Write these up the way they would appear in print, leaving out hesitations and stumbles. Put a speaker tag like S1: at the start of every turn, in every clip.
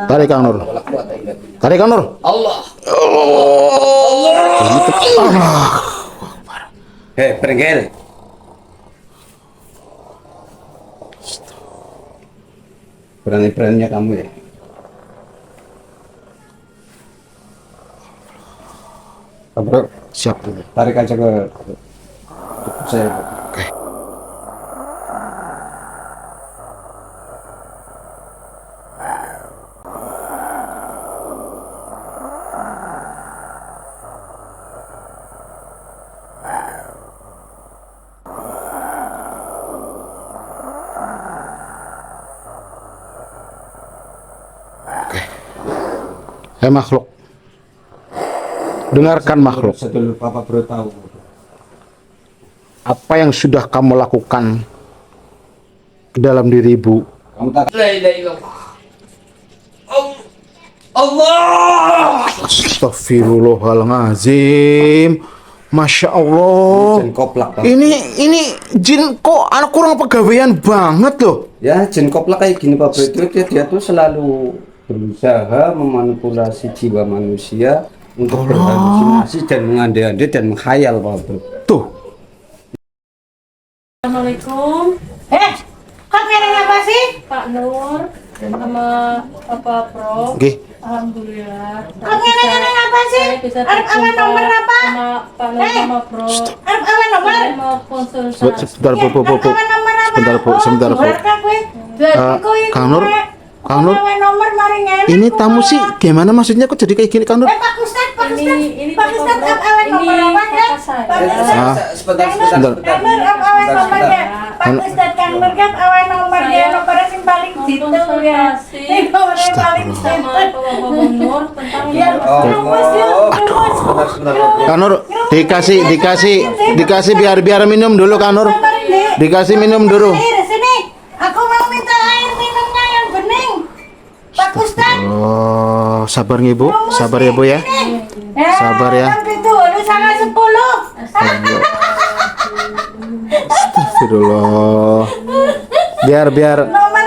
S1: Tarik Kang Nur. Tarik Kang Nur.
S2: Allah. Hei, perengkel. Berani-beraninya kamu ya. Bro,
S1: Siap dulu.
S2: tarik aja ke saya.
S1: Oke. Makhluk. Dengarkan makhluk.
S2: Sedulur Papa Bro tahu.
S1: Apa yang sudah kamu lakukan ke dalam diri ibu?
S2: Kamu tak. La ilaha illallah. Allah.
S1: Astagfirullahaladzim. Masya Allah.
S2: Jin koplak.
S1: Ini jin kok anak kurang pegawaian banget loh.
S2: Ya, jin koplak kayak gini Pak Bro itu dia tuh selalu berusaha memanipulasi jiwa manusia untuk berhalusinasi dan mengandai-andai dan menghayal Pak Bro.
S1: Tuh.
S3: Assalamualaikum,
S4: Kok ngene apa sih?
S3: Pak Nur sama Papa Pro.
S1: Oke.
S3: Alhamdulillah.
S4: Kok ngene apa sih?
S3: Saya bisa
S4: Arep awan
S3: terjumpa
S4: nomor apa?
S3: sama Pak Nur sama Pro.
S4: Arep awan nomor?
S3: Saya mau konsultasi.
S1: Sebentar Bu.
S4: Awan nomor apa?
S1: Sebentar Bu, sebentar Bu. Kang Nur, Kang Nur,
S4: Awan nomor mari ngene.
S1: ini tamu sih gimana maksudnya kok jadi kayak gini Kang Nur?
S4: Pak Ustad,
S3: Ini
S4: Pak Ustad,
S3: Papa Pro.
S4: awan nomor
S3: Ini
S4: apa ya?
S3: kakak saya.
S4: Pak Ustad.
S2: Sebentar.
S4: Kang Nur, awan nomor ya. Pak Ustad, Kang Nur kan awan nomor ya, nomor sing paling jitu ya. Ini nomor yang paling
S3: Sama
S4: jitu.
S3: Papa Nur tentang
S4: Ya, rumus yuk, rumus.
S1: Kang Nur, dikasih biar minum dulu Kang Nur. Dikasih minum dulu.
S4: Air sini. Aku mau minta air minumnya yang bening. Pak Ustad.
S1: Oh, sabar nih Bu, sabar ya Bu ya. Sabar ya.
S4: Kan itu, lu sangat 10.
S1: Astagfirullah. Biar
S4: Nomor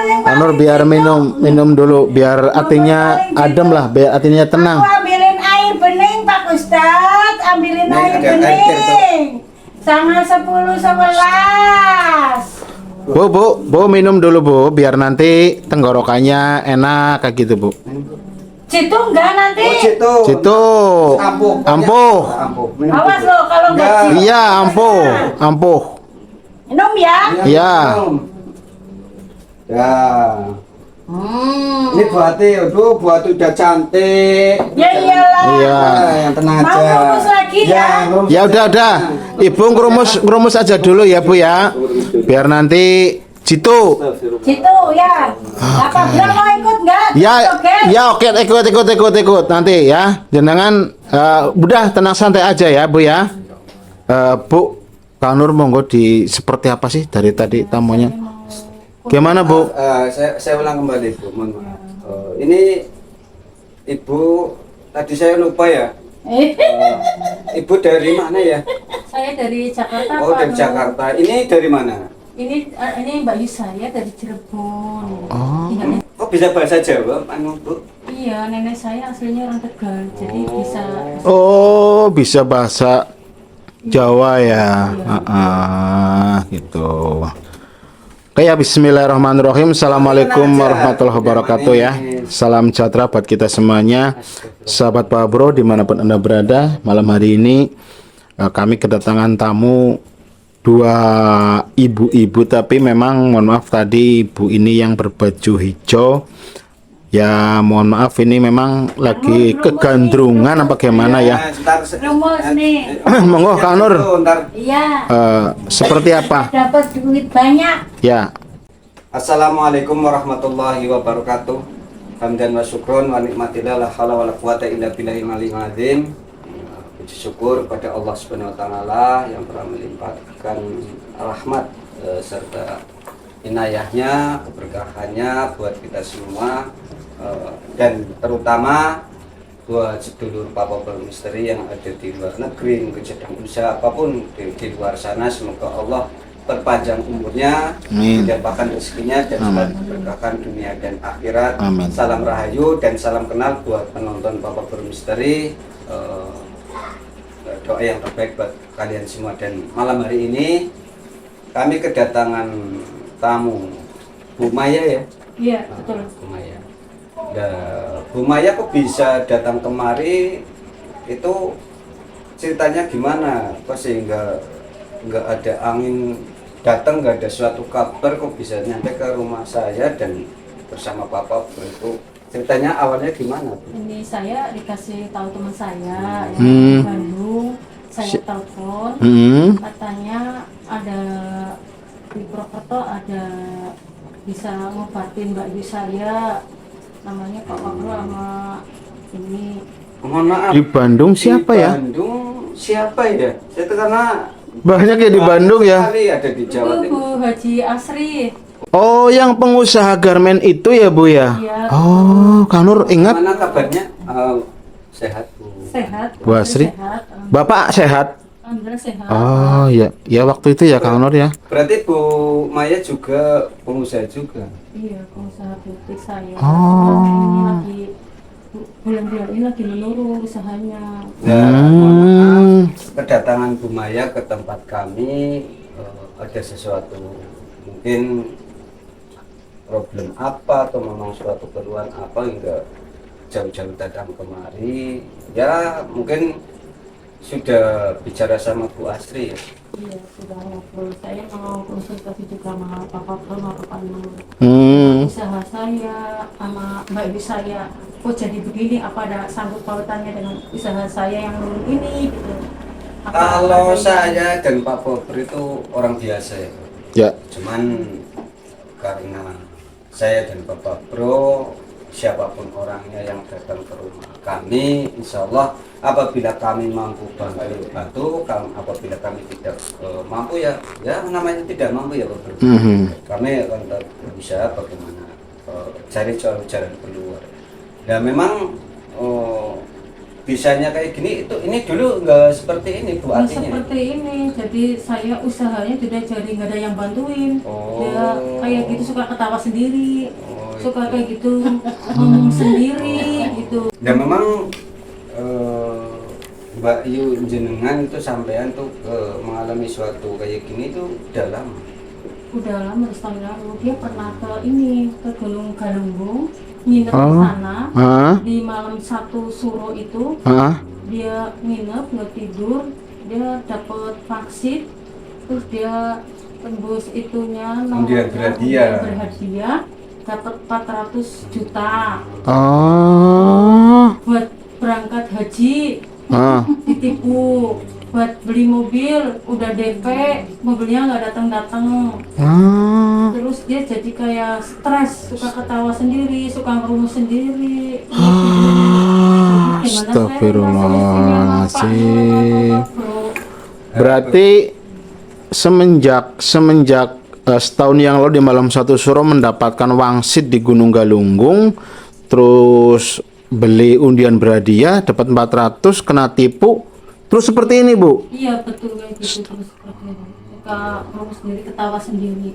S4: yang
S1: Kang Nur biar minum dulu biar hatinya adem lah, biar hatinya tenang.
S4: Aku ambilin air bening Pak Ustad. Ambilin
S2: Nih,
S4: air
S2: ada air
S4: bening. Sangat 10, 11.
S1: Bu, minum dulu Bu, biar nanti tenggorokannya enak kayak gitu Bu.
S4: Situ enggak nanti.
S1: Situ.
S2: Ampuh.
S1: Ampuh.
S2: Minum
S4: Awas
S2: dulu.
S4: lo kalau enggak
S2: Enggak.
S4: situ.
S1: Iya, ampuh.
S4: Minum ya.
S1: Iya.
S2: minum. Ya. Ini buat udah cantik.
S4: Ya iyalah.
S1: Iya.
S2: Yang tenang
S4: Mau
S2: aja.
S4: ngurus lagi ya?
S2: ngurus
S1: Ya
S2: aja.
S1: udah. Ibu ngerumus aja dulu ya Bu ya. Biar nanti situ.
S4: Situ ya. Apa bilang mau ikut enggak?
S1: Ya oke ikut nanti ya. Jenengan udah tenang santai aja ya Bu ya. Bu, Kang Nur monggo seperti apa sih dari tadi tamunya? Gimana Bu?
S2: Saya ulang kembali Bu, mohon maaf. Ini Ibu tadi saya lupa ya. Ibu dari mana ya?
S3: Saya dari Jakarta.
S2: Oh,
S3: Pak
S2: dari
S3: Nur.
S2: Jakarta. Ini dari mana?
S3: Ini Mbak Yusa ya dari Cirebon.
S1: Oh.
S3: Tinggalnya-
S2: Kok bisa bahasa Jawa, Bu?
S3: Iya, nenek saya aslinya orang Tegal, jadi bisa.
S1: Oh, bisa bahasa Jawa ya. Gitu. Oke ya, bismillahirrahmanirrahim. Assalamualaikum warahmatullahi wabarakatuh ya. Salam sejahtera buat kita semuanya. Sahabat Pak Bro dimanapun Anda berada, malam hari ini kami kedatangan tamu dua ibu-ibu, tapi memang mohon maaf tadi ibu ini yang berbaju hijau. Ya mohon maaf ini memang lagi kegandrungan apa gimana ya.
S4: Rumus nih.
S1: Monggo Kang Nur.
S4: Iya.
S1: Seperti apa?
S4: Dapat duit banyak.
S1: Ya.
S2: Assalamualaikum warahmatullahi wabarakatuh. Hamdan wa syukron wa nikmatillah la haula wala quwata illa billahil aliyyil azim. Puji syukur kepada Allah Subhanahu wa taala yang telah melimpahkan rahmat serta inayahnya, keberkahannya buat kita semua, dan terutama buat sedulur Papa Bro Misteri yang ada di luar negeri, mungkin sedang usaha apapun di luar sana. Semoga Allah perpanjang umurnya,
S1: Amin.
S2: dilimpahkan rezekinya, dan selalu diberkahkan dunia dan akhirat.
S1: Amin.
S2: Salam rahayu dan salam kenal buat penonton Papa Bro Misteri. Doa yang terbaik buat kalian semua. Dan malam hari ini kami kedatangan tamu Bu Maya ya.
S3: Iya, betul.
S2: Bu Maya. Nah, Bu Maya kok bisa datang kemari, itu ceritanya gimana? Kok sehingga nggak ada angin datang, nggak ada suatu kabar, kok bisa nyampe ke rumah saya dan bersama Papa Bro itu ceritanya awalnya gimana? Bu?
S3: Ini saya dikasih tahu teman saya yang
S1: Hmm.
S3: di Bandung. Saya telepon, katanya ada di Purwokerto ada bisa ngobatin Mbak Yu saya, namanya Pak Pablo sama ini.
S2: Mohon maaf.
S1: Di Bandung siapa
S2: Di
S1: ya?
S2: Bandung siapa ya? Saya tuh karena
S1: Banyak ya di Bandung ya.
S2: sekali ada di Jawa
S3: Itu Bu
S2: Timur.
S3: Haji Asri.
S1: Oh, yang pengusaha garmen itu ya Bu ya?
S3: Iya.
S1: Oh, Kang Nur ingat?
S2: Mana kabarnya? Sehat Bu.
S3: Sehat.
S1: Bu Asri?
S3: Sehat.
S1: Bapak sehat?
S3: Alhamdulillah sehat.
S1: Oh ya, ya waktu itu ya Kang Nur ya.
S2: Berarti Bu Maya juga pengusaha juga.
S3: Iya, pengusaha butik saya.
S1: Oh.
S3: Ini lagi bulan-bulan ini lagi menurun usahanya.
S2: Nah,
S1: Hmm.
S2: mohon maaf, kedatangan Bu Maya ke tempat kami ada sesuatu mungkin problem apa atau memang suatu keluhan apa hingga jauh-jauh datang kemari. Ya mungkin sudah bicara sama Bu Asri ya.
S3: Iya, sudah ngobrol. Saya mau konsultasi juga sama Pak Pablo sama Pak Nur. Usaha saya sama Mbak Ibu saya, kok jadi begini? Apa ada sangkut pautannya dengan usaha saya yang nurun ini? Gitu.
S2: Kalau
S3: ada
S2: saya dan Pak Bobr itu orang biasa ya.
S1: Ya.
S2: Cuman karena saya dan Bapak Bro, siapapun orangnya yang datang ke rumah kami, insya Allah apabila kami mampu bantu, apabila kami tidak mampu ya namanya tidak mampu ya Bapak Bro. Kami akan berusaha bagaimana cari jalan keluar. Nah memang bisanya kayak gini, ini dulu nggak seperti ini Bu
S3: Nah,
S2: artinya.
S3: seperti ini, jadi saya usahanya sudah jadi nggak ada yang bantuin.
S2: Oh.
S3: Dia kayak gitu suka ketawa sendiri,
S2: Oh,
S3: suka
S2: itu.
S3: kayak gitu ngomong sendiri gitu.
S2: Dan memang Mbak Yu jenengan itu sampean tuh mengalami suatu kayak gini tuh dalam.
S3: Udah lama, tahun lalu dia pernah ke ini, ke Gunung Galunggung, nginep di
S1: Oh.
S3: sana.
S1: Ah,
S3: Di malam 1 Suro itu
S1: ah,
S3: dia nginep, nggak tidur, dia dapat vaksin, terus dia tembus itunya
S2: Undian berhadiah.
S3: berhadiah, dapat 400 juta
S1: oh,
S3: buat berangkat haji,
S1: ah,
S3: ditipu. Buat beli mobil udah DP, mobilnya nggak datang-datang.
S1: ah.
S3: Terus dia jadi kayak stres, suka ketawa sendiri, suka ngerumus sendiri.
S1: Astagfirullahaladzim. Berarti semenjak setahun yang lalu di malam 1 Suro mendapatkan wangsit di Gunung Galunggung, terus beli undian berhadiah dapat 400, kena tipu, terus seperti ini Bu.
S3: Iya betul kayak gitu, terus seperti itu. Suka ngomong sendiri, ketawa sendiri.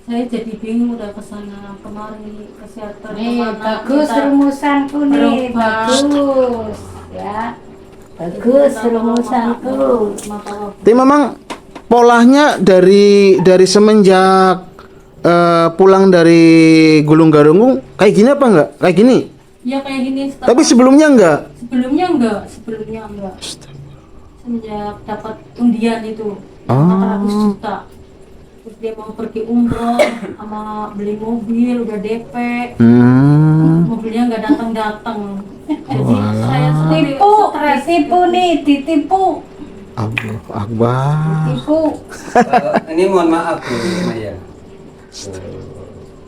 S3: Saya jadi bingung, udah kesana kemari ke shelter.
S4: Nih,
S3: kemana,
S4: bagus
S3: minta
S4: rumusanku nih,
S3: berobat.
S4: bagus. Ya. Bagus rumusanku.
S1: Tapi memang polanya dari semenjak pulang dari Gunung Galunggung kayak gini apa enggak? Kayak gini?
S3: Ya kayak gini.
S1: Tapi sebelumnya enggak?
S3: sebelumnya enggak. Semenjak dapat undian itu
S1: Ah.
S3: 400 juta. Terus dia mau pergi umroh sama beli mobil udah DP. Mobilnya nggak datang-datang. Jadi saya sendiri
S4: Tipu,
S3: stres.
S4: ditipu nih, ditipu,
S1: Allahu Akbar.
S4: tipu.
S2: Ini mohon maaf Bu Maya.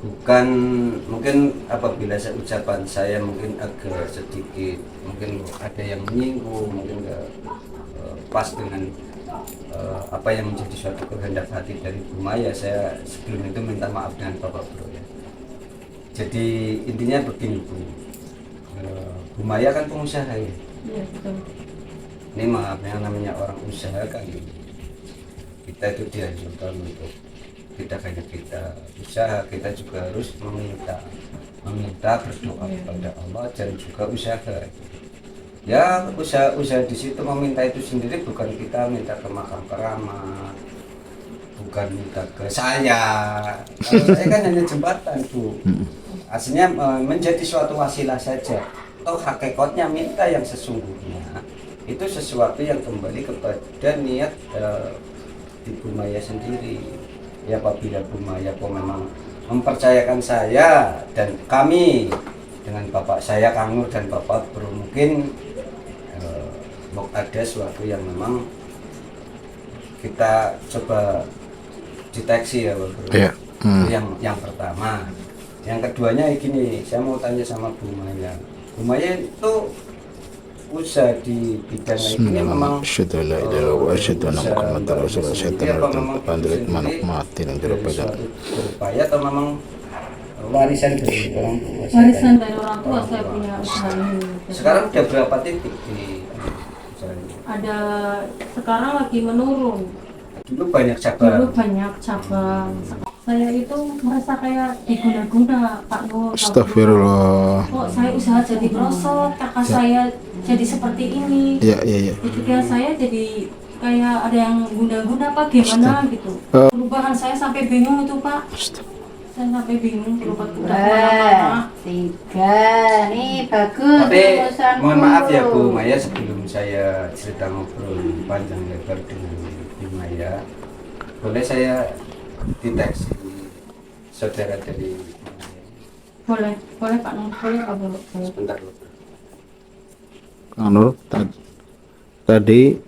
S2: Bukan mungkin apabila ucapan saya mungkin agak sedikit mungkin ada yang menyinggung, mungkin nggak pas dengan apa yang menjadi suatu kehendak hati dari Bu Maya. Saya sebelum itu minta maaf dengan Bapak Bro ya. Jadi intinya begini Bu, Bu Maya kan pengusaha ya.
S3: Iya betul.
S2: Ini maaf yang namanya orang usaha kan kita itu dianjurkan untuk tidak hanya kita usaha, kita juga harus meminta berdoa kepada Allah dan juga usaha. Ya usaha di situ meminta itu sendiri, bukan kita minta ke makam keramat, bukan minta ke saya. Kalau saya kan hanya jembatan, Bu. Aslinya menjadi suatu wasilah saja. Atau hakikatnya minta yang sesungguhnya itu sesuatu yang kembali kepada niat Ibu Maya sendiri. Ya apabila Bu Maya memang mempercayakan saya dan kami dengan bapak saya Kang Nur dan bapak Bro, mungkin ada sesuatu yang memang kita coba deteksi ya Bro.
S1: Iya.
S2: Yang pertama. Yang keduanya gini, saya mau tanya sama Bu Maya. Bu Maya itu usaha di bidang ini memang berupaya atau memang warisan dari orang tua?
S3: Warisan dari orang tua saya punya usaha ini.
S2: Sekarang udah berapa titik di usaha ini?
S3: Ada, sekarang lagi menurun.
S2: Dulu banyak cabang.
S3: Dulu banyak cabang. Saya itu merasa kayak diguna-guna Pak Nur.
S1: Astagfirullah.
S3: Kok saya usaha jadi merosot, kakak saya jadi seperti ini.
S1: Iya, iya, iya.
S3: Ketika saya jadi kayak ada yang guna-guna apa gimana gitu. Perubahan saya sampai bingung itu Pak. Saya sampai bingung berobat udah kemana-mana.
S4: 3 nih bagus.
S2: Tapi
S4: rumusanku.
S2: mohon maaf ya Bu Maya, sebelum saya cerita ngobrol panjang lebar dengan Bu Maya, boleh saya deteksi saudara dari Maya?
S3: Boleh Pak Nur, boleh Pak Nur.
S2: Sebentar Bu.
S1: Kang Nur, tadi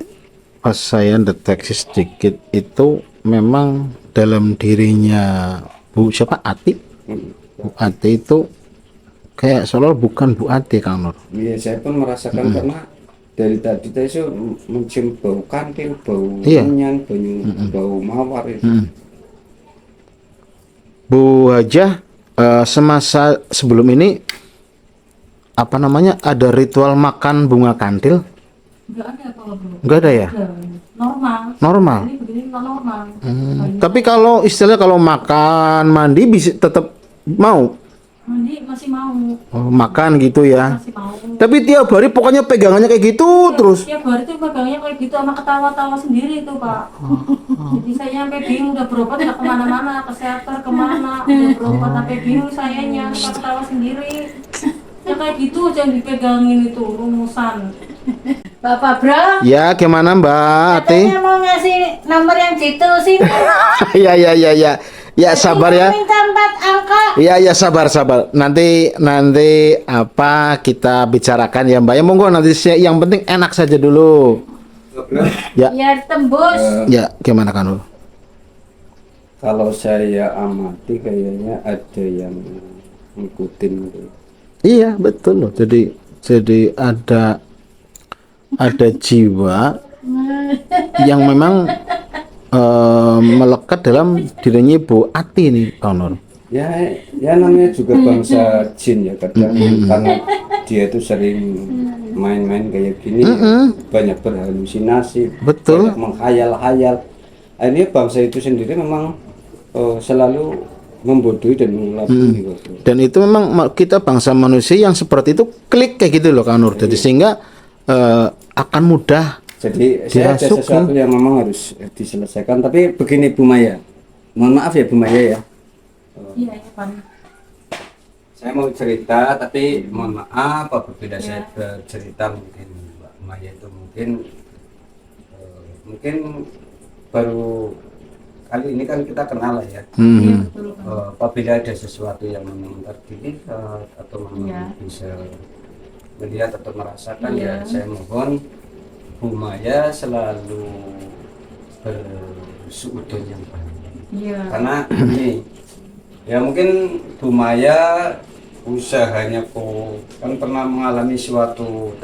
S1: pas saya deteksi sedikit itu memang dalam dirinya Bu siapa Ati? Bu Ati itu kayak seolah bukan Bu Ati, Kang Nur.
S2: Iya, saya pun merasakan karena dari tadi saya mencium bau kantil, bau
S1: Iya.
S2: menyan, bau mawar itu.
S1: Bu Hajah semasa sebelum ini apa namanya ada ritual makan bunga kantil?
S3: Enggak ada Pak Nur.
S1: Enggak ada ya?
S3: Normal.
S1: Normal.
S3: Ini begini normal.
S1: Tapi kalau istilahnya kalau makan mandi bisa tetap mau
S3: Mandi masih mau.
S1: makan gitu ya.
S3: Masih mau.
S1: Tapi tiap hari pokoknya pegangannya kayak gitu terus.
S3: Tiap hari tuh pegangnya kayak gitu sama ketawa-tawa sendiri tuh Pak. Jadi saya sampai bingung, udah berobat nggak kemana-mana, ke psikiater kemana, udah berobat sampai bingung sayanya, ketawa sendiri. Ya kayak gitu aja yang dipegangin itu rumusan.
S4: Bapak Bro,
S1: Ya gimana Mbak Ati?
S4: katanya mau ngasih nomor yang situ sini.
S1: Ya ya ya ya. Ya sabar ya.
S4: Minta 4 angka.
S1: Ya ya sabar sabar. Nanti apa kita bicarakan ya Mbak. Ya monggo nanti yang penting enak saja dulu. Ya.
S4: Biar tembus.
S1: Ya gimana Kang Nur?
S2: Kalau saya amati kayaknya ada yang ngikutin gitu.
S1: Iya betul loh. Jadi ada jiwa yang memang melekat dalam dirinya Bu Ati nih, Kang Nur.
S2: Ya namanya juga bangsa jin ya kadang karena dia itu sering main-main kayak gini, banyak berhalusinasi,
S1: Betul.
S2: banyak menghayal-hayal. Akhirnya bangsa itu sendiri memang selalu membodohi dan mengelabui gitu.
S1: Dan itu memang kita bangsa manusia yang seperti itu klik kayak gitu loh Kang Nur. Jadi sehingga akan mudah.
S2: Jadi saya ada
S1: dirasuk,
S2: sesuatu yang memang harus diselesaikan. Tapi begini Bu Maya, mohon maaf ya Bu Maya ya.
S3: Iya ya Pak.
S2: Saya mau cerita tapi mohon maaf apabila saya bercerita mungkin Mbak Maya itu mungkin baru kali ini kan kita kenal lah ya.
S3: Iya betul Pak.
S2: Apabila ada sesuatu yang memang terlihat atau memang bisa melihat atau merasakan ya saya mohon Bu Maya selalu bersuudon yang baik.
S3: Iya.
S2: Karena ini ya mungkin Bu Maya usahanya kan pernah mengalami suatu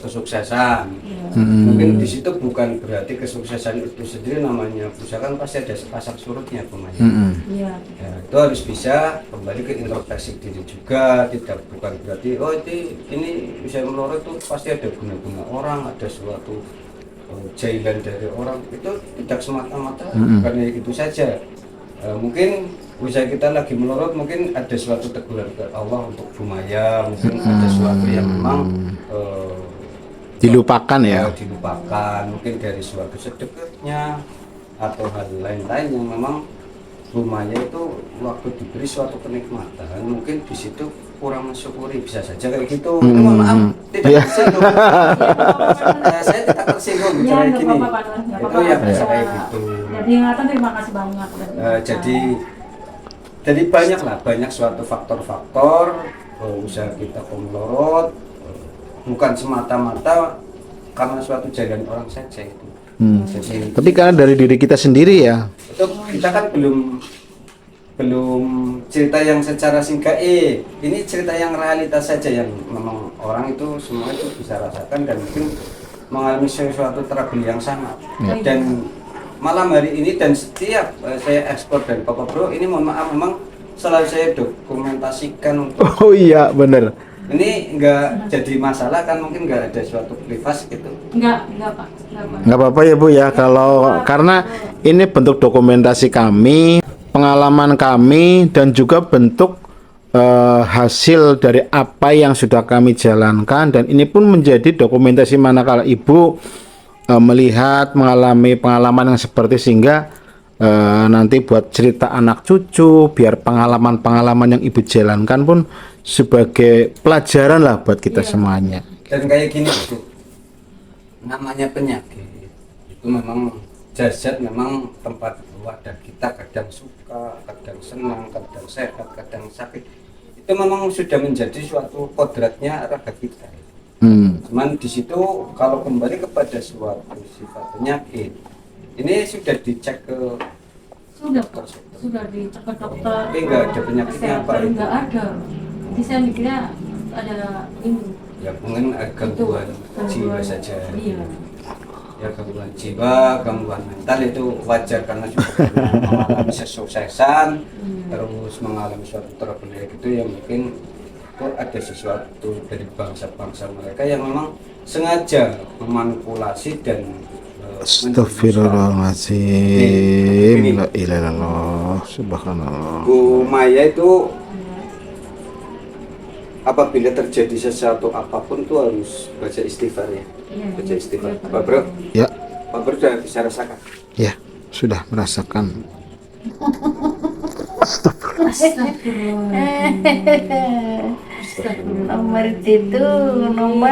S2: kesuksesan. Mungkin di situ bukan berarti kesuksesan itu sendiri namanya usaha, kan pasti ada pasang surutnya Bu Maya.
S3: Iya.
S2: Ya, itu harus bisa kembali ke introspeksi diri juga, tidak bukan berarti ini bisa melorot itu pasti ada guna-guna orang, ada suatu jailan dari orang itu tidak semata-mata karena itu saja. Mungkin usaha kita lagi melorot, mungkin ada suatu teguran ke Allah untuk Bu Maya, mungkin ada suatu yang memang
S1: Dilupakan ya.
S2: dilupakan, mungkin dari suatu sedekatnya atau hal lain-lain yang memang Bu Maya itu waktu diberi suatu kenikmatan mungkin di situ kurang mensyukuri, bisa saja kayak gitu. Ini mohon maaf tidak tersinggung. Saya tidak tersinggung
S3: Ya,
S2: kayak
S3: nggak
S2: gini.
S3: apa-apa, Pak. Nggak
S2: Itu
S3: apa-apa.
S2: ya bisa kayak gitu.
S3: Jadi ingatan terima kasih banyak.
S2: Jadi banyak suatu faktor-faktor usaha kita melorot, bukan semata-mata karena suatu jalan orang saja itu. Jadi
S1: Tapi karena dari diri kita sendiri ya.
S2: itu kita kan belum cerita yang secara singkat. Ini cerita yang realitas saja yang memang orang itu semua itu bisa rasakan dan mungkin mengalami sesuatu trouble yang sama. Dan malam hari ini dan setiap saya ekspor dari Papa Bro ini, mohon maaf memang selalu saya dokumentasikan untuk
S1: Oh iya bener.
S2: ini enggak jadi masalah kan, mungkin enggak ada suatu privasi gitu.
S3: Enggak, Pak.
S1: Nggak apa-apa ya Bu ya, kalau karena ini bentuk dokumentasi kami, pengalaman kami, dan juga bentuk hasil dari apa yang sudah kami jalankan, dan ini pun menjadi dokumentasi manakala Ibu melihat mengalami pengalaman yang seperti, sehingga nanti buat cerita anak cucu, biar pengalaman-pengalaman yang Ibu jalankan pun sebagai pelajaran lah buat kita semuanya.
S2: Dan kayak gini Bu, namanya penyakit itu memang jasad, memang tempat wadah kita, kadang suka, kadang senang, kadang sehat, kadang sakit. Itu memang sudah menjadi suatu kodratnya raga kita. Cuman di situ kalau kembali kepada suatu sifat penyakit, ini sudah dicek ke
S3: sudah dicek ke dokter.
S2: Tapi nggak ada penyakitnya apa itu?
S3: Nggak ada. Jadi saya mikirnya ada ini.
S2: Ya mungkin gangguan jiwa saja.
S3: Iya.
S2: Ya gangguan jiwa, gangguan mental itu wajar karena juga mengalami kesuksesan, terus mengalami suatu trouble itu ya mungkin itu ada sesuatu dari bangsa-bangsa mereka yang memang sengaja memanipulasi dan
S1: Astagfirullahaladzim. La ilaha illallah. Subhanallah.
S2: Bu Maya itu apabila terjadi sesuatu apapun tuh harus baca istighfar ya.
S3: Iya,
S2: Baca istighfar.
S3: iya, Pak.
S2: Pak Bro,
S1: Ya,
S2: Pak Bro sudah bisa rasakan.
S1: ya sudah merasakan.
S4: Nomor itu nomor.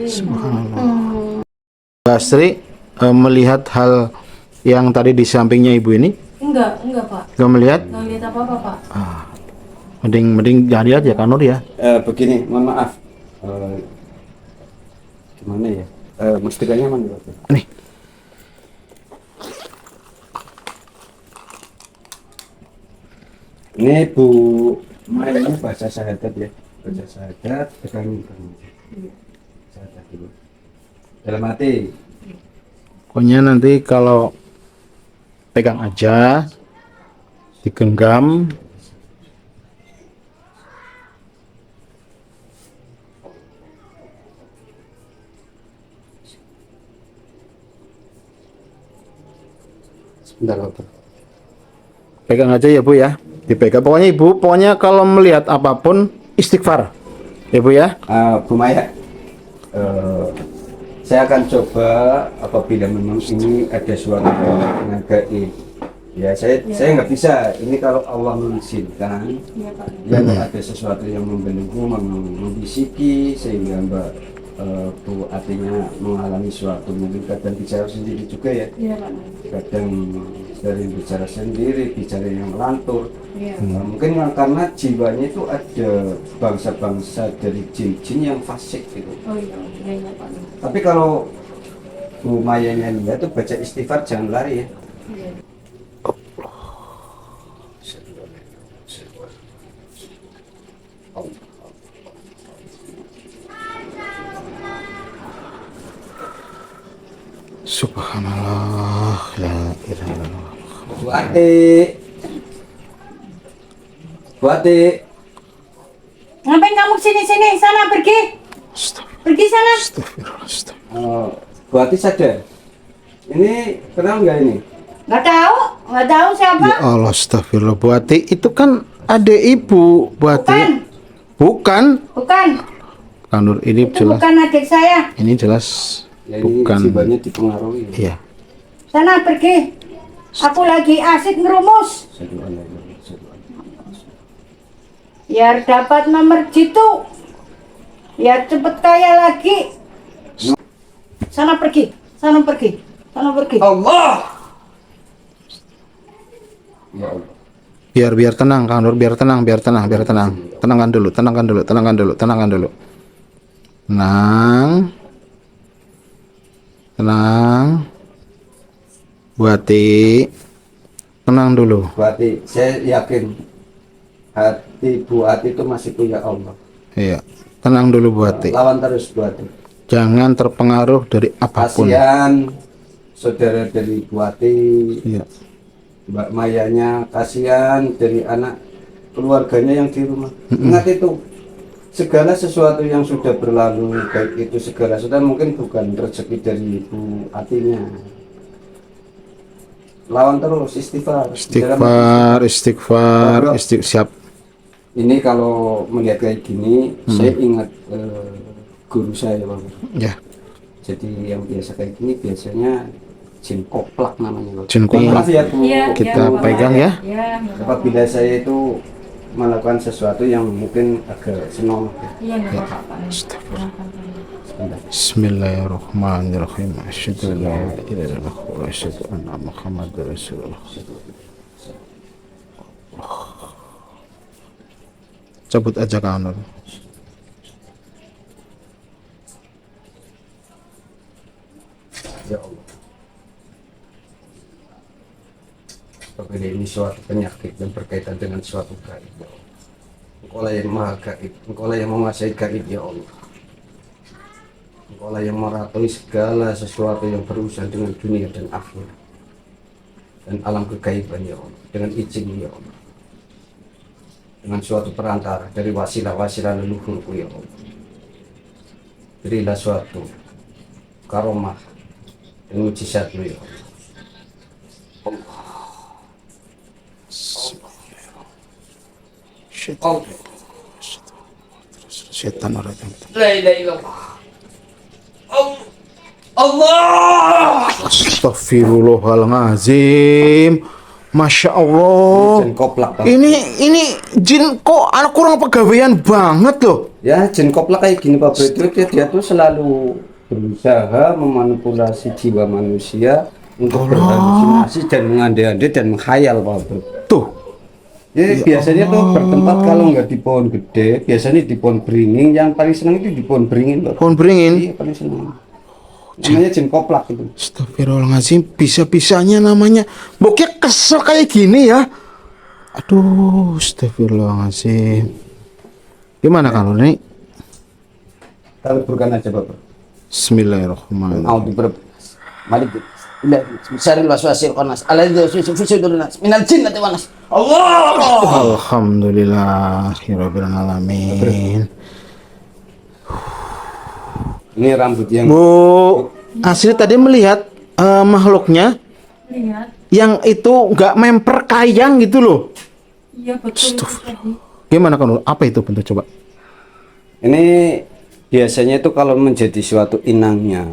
S1: Subhanallah. Mbak Astri melihat hal yang tadi di sampingnya Ibu ini,
S3: Enggak, Pak.
S1: nggak melihat?
S3: Nggak lihat apa-apa, Pak.
S1: Mending jangan lihat ya Kak Nur ya.
S2: Begini, mohon maaf. Gimana ya? Mustikanya mana Pak?
S1: Nih.
S2: Ini Bu Maya ini baca syahadat ya. Baca syahadat, pegang syahadat dulu. Dalam hati.
S1: Pokoknya nanti kalau pegang aja, digenggam.
S2: Sebentar Pak.
S1: Pegang aja ya Bu ya. Dipegang. Pokoknya Ibu, pokoknya kalau melihat apapun istighfar. Ya Bu ya.
S2: Bu Maya, saya akan coba apabila memang ini ada suara dengan gaib. Ya, saya nggak bisa. Ini kalau Allah mengizinkan,
S3: Iya, Pak.
S2: ya ada sesuatu yang membelenggu, membisiki sehingga Mbak Bu artinya mengalami suatu mungkin kadang bicara sendiri juga ya.
S3: Iya, Pak.
S2: Kadang dari bicara sendiri, bicara yang melantur.
S3: Iya.
S2: Mungkin karena jiwanya itu ada bangsa-bangsa dari jin-jin yang fasik gitu.
S3: Oh iya, Pak.
S2: Tapi kalau Bu Mayanya lihat tuh baca istighfar jangan lari ya.
S3: Iya.
S1: Subhanallah. La ilaha illallah.
S2: Bu Atik. Bu Atik.
S4: Ngapain kamu sini-sini? Sana pergi. Pergi sana.
S1: Astagfirullah.
S2: Bu Ati sadar. Ini kenal nggak ini?
S4: Nggak tahu siapa.
S1: Ya Allah, astagfirullah. Bu Ati, itu kan adik ibu, Bu Ati. Bukan. Kang Nur, ini
S4: Itu
S1: jelas.
S4: bukan adik saya.
S1: Ini jelas
S2: Ya, ini
S1: bukan.
S2: jiwanya dipengaruhi.
S1: Iya.
S4: Sana pergi. Aku lagi asik ngerumus. Biar dapat nomor jitu. Biar cepet kaya lagi. Sana pergi.
S2: Allah. Ya Allah.
S1: Biar tenang, Kang Nur, biar tenang. Tenangkan dulu. Tenang. Bu Ati, tenang dulu.
S2: Bu Ati, saya yakin hati Bu Ati itu masih punya Allah.
S1: Iya. Tenang dulu, Bu Ati.
S2: Lawan terus Bu Ati.
S1: Jangan terpengaruh dari apapun.
S2: Kasihan saudara dari Bu Ati,
S1: Iya.
S2: Mbak Mayanya, kasihan dari anak keluarganya yang di rumah. Ingat itu, segala sesuatu yang sudah berlalu, baik itu segala sesuatu mungkin bukan rezeki dari Bu Atinya. Lawan terus, istighfar.
S1: Istighfar. Siap.
S2: Ini kalau melihat kayak gini, saya ingat guru saya, Bang.
S1: Ya.
S2: Jadi yang biasa kayak gini biasanya jin koplak namanya, Bang.
S1: Jin koplak.
S2: Ya, Bu.
S1: Kita pegang ya.
S2: Apabila saya itu melakukan sesuatu yang mungkin agak senonoh.
S3: Iya, nggak apa-apa.
S1: Bismillahirrahmanirrahim. Asyhadu an la ilaha illallah wa asyhadu anna Muhammadar Rasulullah. Cabut aja, Kang Nur.
S2: Ya Allah. Apabila ini suatu penyakit dan berkaitan dengan suatu gaib, ya Allah. Engkaulah yang maha gaib, Engkaulah yang menguasai gaib, ya Allah. Engkaulah yang merataui segala sesuatu yang berurusan dengan dunia dan akhirat dan alam kegaiban, ya Allah, dengan izin, ya Allah, dengan suatu perantara dari wasilah-wasilah leluhurku, ya Allah. Berilah suatu karomah dan mujizat-Mu, ya Allah.
S1: Setan orang yang
S2: La ilaha illallah. Allah.
S1: Astagfirullahaladzim. Masya Allah.
S2: Jin koplak, Pak.
S1: Ini jin kok anak kurang pegawaian banget loh.
S2: Ya, jin koplak kayak gini, Pak Bro. Dia tuh selalu berusaha memanipulasi jiwa manusia untuk berhalusinasi dan mengandai-andai dan menghayal, Pak Bro.
S1: Tuh.
S2: Ya, biasanya tuh bertempat kalau nggak di pohon gede, biasanya di pohon beringin. Yang paling senang itu di pohon beringin, Pak.
S1: Pohon beringin.
S2: Iya, paling senang. Namanya jin koplak itu.
S1: Astagfirullahaladzim, bisa-bisanya namanya. Boknya kesel kayak gini ya. Aduh, astagfirullahaladzim. Gimana kalau nih?
S2: Kita leburkan aja, Pak Bro.
S1: Bismillahirrahmanirrahim.
S2: A'udzu birabbil Malik. Bisaril waswasil khannas. Alladzi yuwaswisu fi sudurin nas minal jinnati wan nas. Allah.
S1: Alhamdulillahirabbil alamin.
S2: Ini rambut yang
S1: Bu, Asri tadi melihat makhluknya
S3: Lihat.
S1: yang itu nggak memper kayang gitu loh.
S3: Iya, betul itu tadi.
S1: Gimana kan? Apa itu bentuk coba?
S2: ini biasanya itu kalau menjadi suatu inangnya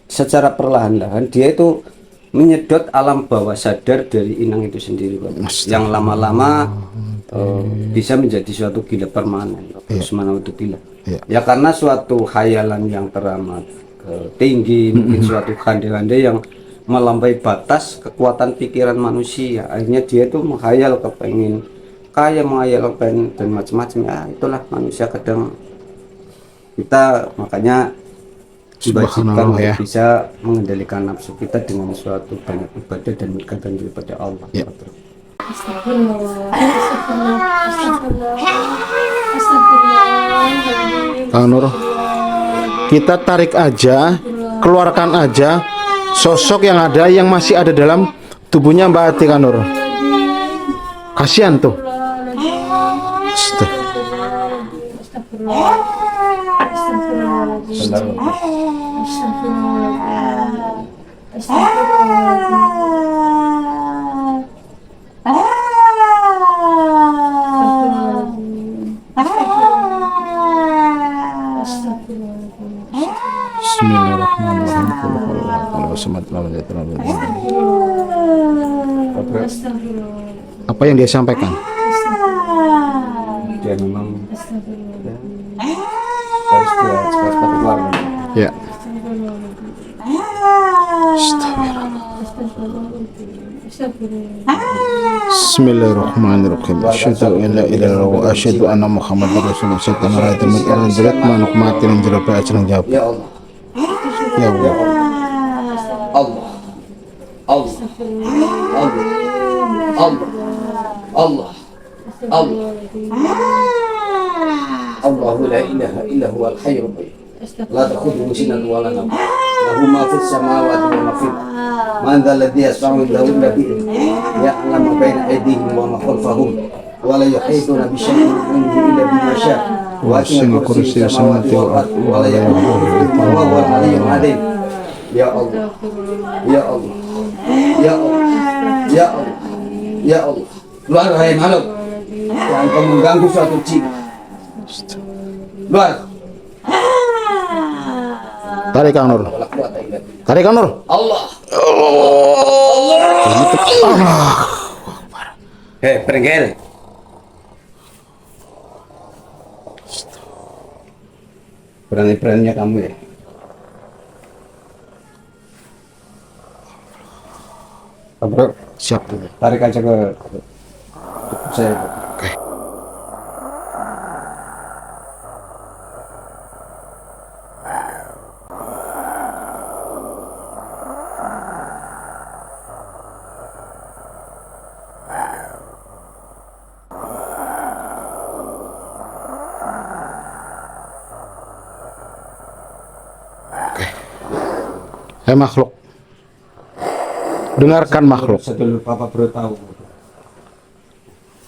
S2: secara perlahan-lahan dia itu menyedot alam bawah sadar dari inang itu sendiri, Pak. Yang lama-lama bisa menjadi suatu gila permanen, terus mana itu gila. Ya karena suatu khayalan yang teramat tinggi, mungkin suatu kandai-kandai yang melampaui batas kekuatan pikiran manusia. Akhirnya dia itu menghayal kepengen kaya, menghayal kepengen dan macam-macam. Ya itulah manusia kadang kita makanya diwajibkan
S1: ya.
S2: bisa mengendalikan nafsu kita dengan suatu banyak ibadah dan mendekatkan diri pada Allah.
S1: Ya.
S3: Astagfirullah. Astagfirullah.
S1: Kang Nur, kita tarik aja, keluarkan aja sosok yang ada yang masih ada dalam tubuhnya Mbak Ati, Kang Nur. Kasihan tuh.
S3: Astagfirullah. Astagfirullahaladzim.
S2: Bentar.
S3: Astagfirullahaladzim. Astagfirullahaladzim.
S1: Bismillahirrahmanirrahim. Apa yang dia sampaikan?
S2: Dia memang
S3: Astagfirullah.
S2: harus dia cepat keluar.
S1: Ya. Bismillahirrahmanirrahim. Asyhadu an la ilaha illallah wa asyhadu anna Muhammadar Rasulullah. Setan raya temen orang jerat manuk mati dan jerat acara jawab.
S2: Ya Allah.
S1: Ya Allah.
S2: Allah. Allah. Allah. Allah. Allah. Allahu la ilaha illa huwal hayyul qayyum. La ta'khudhuhu sinatun wa la nawm. Lahu ma fis samawati wa ma fil ardh. Man dhal ladzi yashfa'u indahu illa bi idhnihi. Ya'lamu ma baina aydihim wa ma khalfahum. Wa la yuhituna bi shay'in min ilmihi illa bima sha'a. Wasi'a kursiyyuhu samawati wal ardh wa la yaquduhu hifdhuhuma wa huwal 'aliyyul 'azim. Ya Allah. Ya Allah. Ya Allah. Ya Allah. Ya Allah. Keluar hai makhluk yang kau mengganggu suatu jin. Keluar.
S1: Tarik Kang Nur.
S2: Wala quwata illa billah.
S1: Tarik Kang Nur.
S2: Allah. Hei, perengkel. Berani-beraninya kamu ya. Bro,
S1: Siap dulu.
S2: tarik aja ke saya.
S1: Oke. Hai makhluk. Dengarkan makhluk.
S2: Sebelum Papa Bro tahu.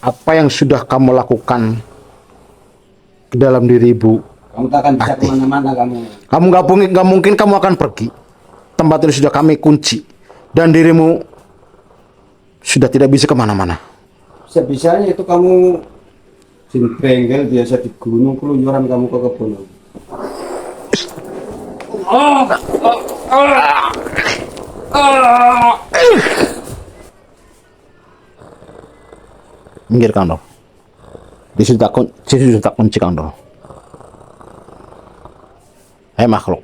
S1: Apa yang sudah kamu lakukan ke dalam diri ibu?
S2: Kamu tak akan bisa
S1: Hati.
S2: kemana-mana kamu.
S1: Kamu nggak mungkin kamu akan pergi. Tempat ini sudah kami kunci dan dirimu sudah tidak bisa kemana-mana.
S2: Sebisanya itu kamu jin perengkel biasa di gunung keluyuran kamu ke kebun.
S1: Minggir Kang Nur. Di situ tak kunci Kang Nur. Hai makhluk.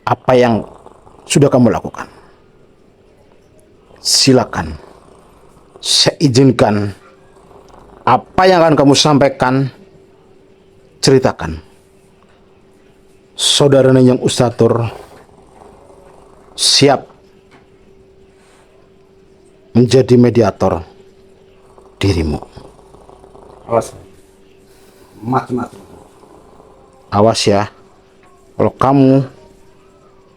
S1: Apa yang sudah kamu lakukan? Silakan. Saya izinkan apa yang akan kamu sampaikan, ceritakan. Saudara Nenyang Ustatur siap menjadi mediator dirimu.
S2: Awas. Mati-mati.
S1: Awas ya, kalau kamu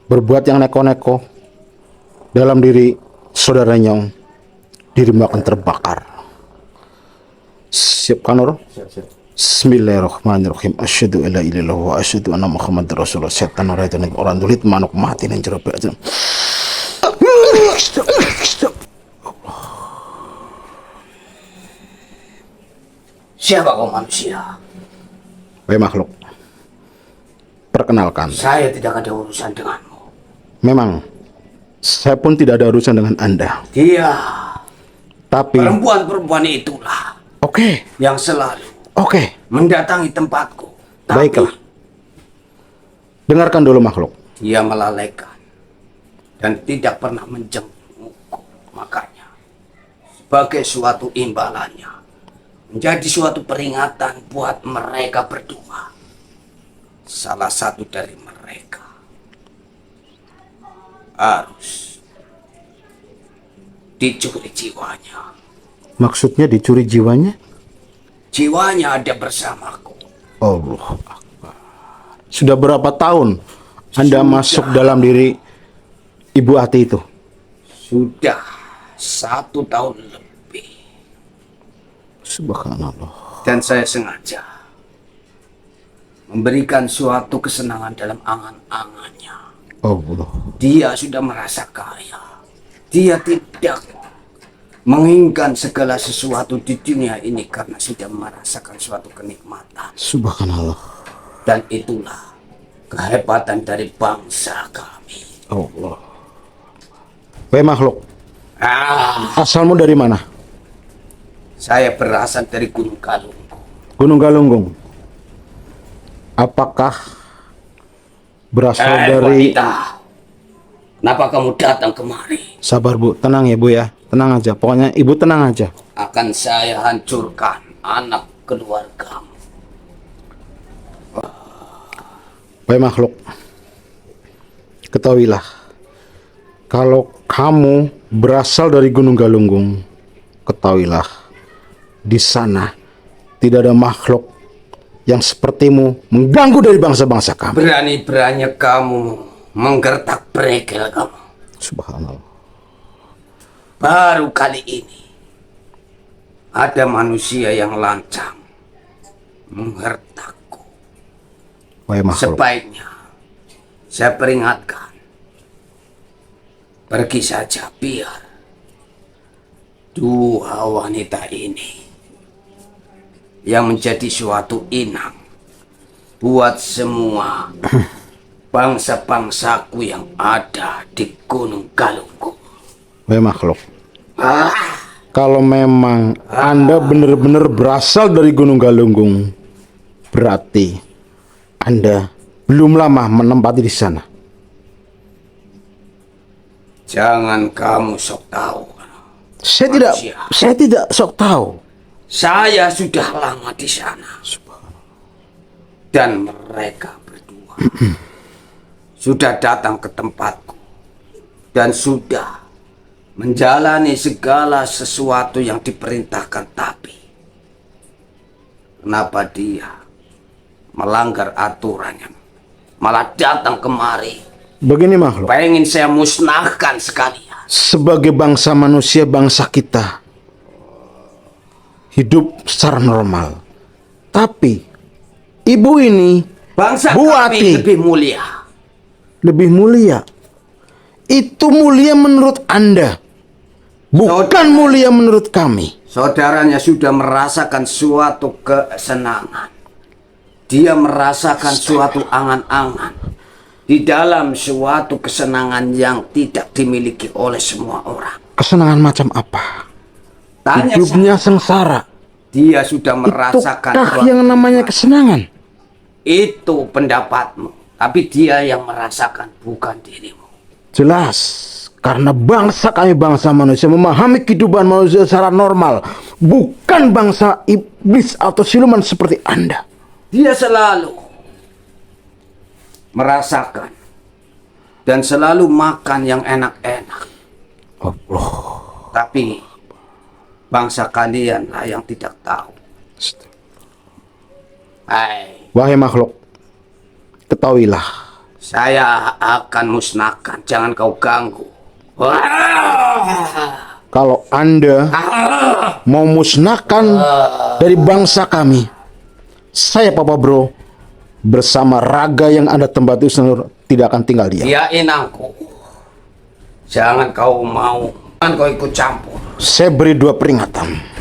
S1: berbuat yang neko-neko dalam diri saudara Nyong, dirimu akan terbakar. Siap Kang Nur?
S2: Siap.
S1: Bismillahirrahmanirrahim. Asyhadu alla ilaha illallah wa asyhadu anna Muhammadar Rasulullah. Setan ora itu orang dulit manuk mati dan jero aja.
S2: Siapa kau manusia?
S1: Wahai makhluk, perkenalkan.
S2: Saya tidak ada urusan denganmu.
S1: Memang saya pun tidak ada urusan dengan Anda.
S2: Dia
S1: Tapi
S2: perempuan-perempuan itulah
S1: oke,
S2: yang selalu mendatangi tempatku. Tapi
S1: baiklah. Dengarkan dulu makhluk.
S2: dia melalaikan dan tidak pernah menjengukku. Makanya sebagai suatu imbalannya menjadi suatu peringatan buat mereka berdua. Salah satu dari mereka harus dicuri jiwanya.
S1: Maksudnya dicuri jiwanya?
S2: Jiwanya ada bersamaku.
S1: Allah Akbar. Sudah berapa tahun Anda masuk dalam diri Ibu Ati itu?
S2: Sudah 1 tahun lebih.
S1: Subhanallah.
S2: Dan saya sengaja memberikan suatu kesenangan dalam angan-angannya.
S1: Allah.
S2: Dia sudah merasa kaya. Dia tidak menginginkan segala sesuatu di dunia ini karena sudah merasakan suatu kenikmatan.
S1: Subhanallah.
S2: Dan itulah kehebatan dari bangsa kami.
S1: Allah. Wahai makhluk,
S2: Ah,
S1: asalmu dari mana?
S2: saya berasal dari Gunung Galunggung.
S1: Gunung Galunggung. Apakah berasal dari...
S2: Wanita, kenapa kamu datang kemari?
S1: Sabar Bu, tenang ya Bu ya. Tenang aja, pokoknya Ibu tenang aja.
S2: Akan saya hancurkan anak keluargamu.
S1: Wahai makhluk, ketahuilah, kalau kamu berasal dari Gunung Galunggung, ketahuilah, di sana tidak ada makhluk yang sepertimu mengganggu dari bangsa-bangsa kami.
S2: Berani-beraninya kamu menggertak bregel kamu.
S1: Subhanallah.
S2: Baru kali ini ada manusia yang lancang menggertakku.
S1: Wahai makhluk,
S2: Sebaiknya saya peringatkan, pergi saja biar dua wanita ini yang menjadi suatu inang buat semua bangsa-bangsaku yang ada di Gunung Galunggung.
S1: wahai makhluk, kalau memang Anda benar-benar berasal dari Gunung Galunggung, berarti Anda belum lama menempati di sana.
S2: Jangan kamu sok tahu.
S1: Saya tidak sok tahu.
S2: Saya sudah lama di sana. Dan mereka berdua sudah datang ke tempatku dan sudah menjalani segala sesuatu yang diperintahkan, tapi kenapa dia melanggar aturannya, malah datang kemari
S1: Begini makhluk,
S2: pengen saya musnahkan sekalian.
S1: sebagai bangsa manusia, bangsa kita hidup secara normal. Tapi ibu ini,
S2: Bangsa
S1: Bu
S2: kami
S1: Ati,
S2: lebih mulia.
S1: lebih mulia. Itu mulia menurut Anda, bukan mulia menurut kami.
S2: Saudaranya sudah merasakan suatu kesenangan. Dia merasakan suatu angan-angan di dalam suatu kesenangan yang tidak dimiliki oleh semua orang.
S1: Kesenangan macam apa?
S2: Tanya
S1: Hidupnya
S2: saya,
S1: sengsara.
S2: dia sudah merasakan
S1: Itukah yang namanya kesenangan?
S2: itu pendapatmu, tapi dia yang merasakan, bukan dirimu.
S1: Jelas, karena bangsa kami bangsa manusia memahami kehidupan manusia secara normal, bukan bangsa iblis atau siluman seperti Anda.
S2: Dia selalu merasakan dan selalu makan yang enak-enak.
S1: Allah.
S2: Tapi bangsa kalianlah yang tidak tahu. Hai,
S1: Wahai makhluk, ketahuilah,
S2: saya akan musnahkan, jangan kau ganggu. Wah!
S1: kalau Anda mau musnahkan dari bangsa kami, saya Papa Bro bersama raga yang Anda tempati tidak akan tinggal diam.
S2: Dia inangku. Jangan kau mau, jangan kau ikut campur.
S1: Saya beri dua peringatan.